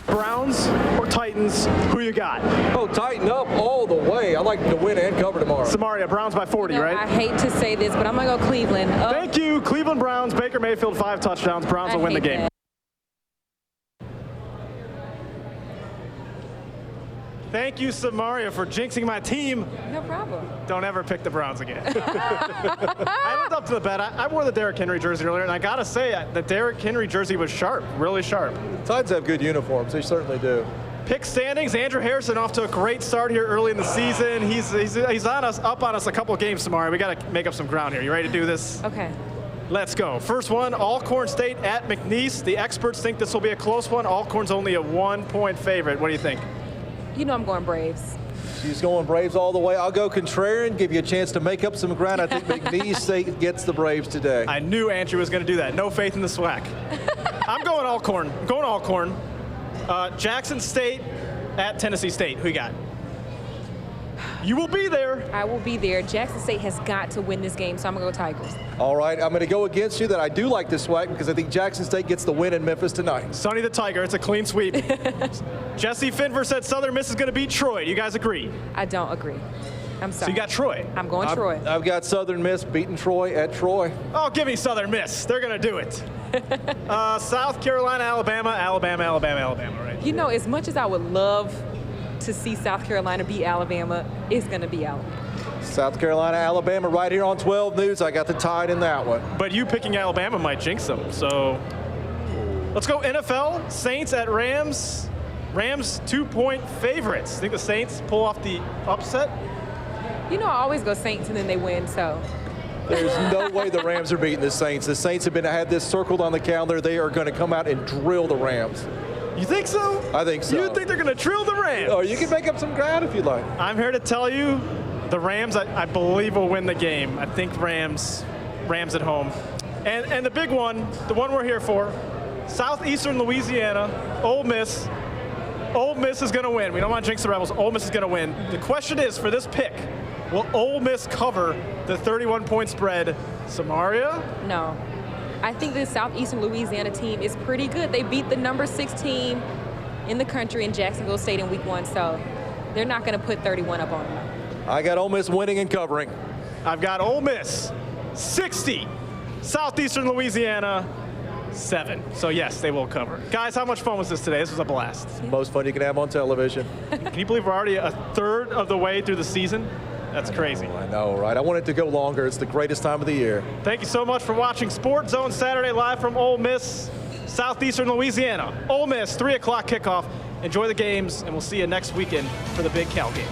Browns or Titans, who you got? Oh, tighten up all the way. I like them to win and cover tomorrow. Samaria, Browns by 40, right? I hate to say this, but I'm going to go Cleveland. Thank you. Cleveland Browns, Baker Mayfield, 5 touchdowns. Browns will win the game. That. Thank you, Samaria, for jinxing my team. No problem. Don't ever pick the Browns again. I lived up to the bet. I wore the Derrick Henry jersey earlier, and I got to say, the Derrick Henry jersey was sharp, really sharp. Titans have good uniforms. They certainly do. Pick standings. Andrew Harrison off to a great start here early in the season. He's on us, up on us a couple of games tomorrow. We got to make up some ground here. You ready to do this? Okay. Let's go. First one, Alcorn State at McNeese. The experts think this will be a close one. Alcorn's only a 1-point favorite. What do you think? You know I'm going Braves. She's going Braves all the way. I'll go contrarian, give you a chance to make up some ground. I think McNeese State gets the Braves today. I knew Andrew was going to do that. No faith in the SWAC. I'm going Alcorn. I'm going Alcorn. Jackson State at Tennessee State. Who you got? You will be there. I will be there. Jackson State has got to win this game, so I'm going to go Tigers. All right, I'm going to go against you that I do like this SWAC because I think Jackson State gets the win in Memphis tonight. Sonny the Tiger. It's a clean sweep. Jesse Finver said Southern Miss is going to beat Troy. Do you guys agree? I don't agree. I'm sorry. So you got Troy. I'm going Troy. I've got Southern Miss beating Troy at Troy. Oh, give me Southern Miss. They're going to do it. South Carolina, Alabama, right? You know, as much as I would love to see South Carolina beat Alabama, it's going to be Alabama. South Carolina, Alabama, right here on 12 News. I got the Tide in that one. But you picking Alabama might jinx them. So let's go NFL. Saints at Rams. Rams 2-point favorites. Think the Saints pull off the upset? You know, I always go Saints and then they win, so. There's no way the Rams are beating the Saints. The Saints have had this circled on the calendar. They are going to come out and drill the Rams. You think so? I think so. You think they're going to drill the Rams? Oh, you can make up some ground if you'd like. I'm here to tell you, the Rams, I believe, will win the game. I think Rams at home. And the big one, the one we're here for, Southeastern Louisiana, Ole Miss. Ole Miss is going to win. We don't want to jinx the Rebels. Ole Miss is going to win. The question is, for this pick, will Ole Miss cover the 31-point spread? Samaria? No. I think this Southeastern Louisiana team is pretty good. They beat the number 6 team in the country in Jacksonville State in week 1, so they're not going to put 31 up on them. I got Ole Miss winning and covering. I've got Ole Miss 60, Southeastern Louisiana 7. So yes, they will cover. Guys, how much fun was this today? This was a blast. Most fun you can have on television. Can you believe we're already a third of the way through the season? That's crazy. I know, right? I want it to go longer. It's the greatest time of the year. Thank you so much for watching Sports Zone Saturday live from Ole Miss, Southeastern Louisiana. Ole Miss, 3 o'clock kickoff. Enjoy the games, and we'll see you next weekend for the Big Cal game.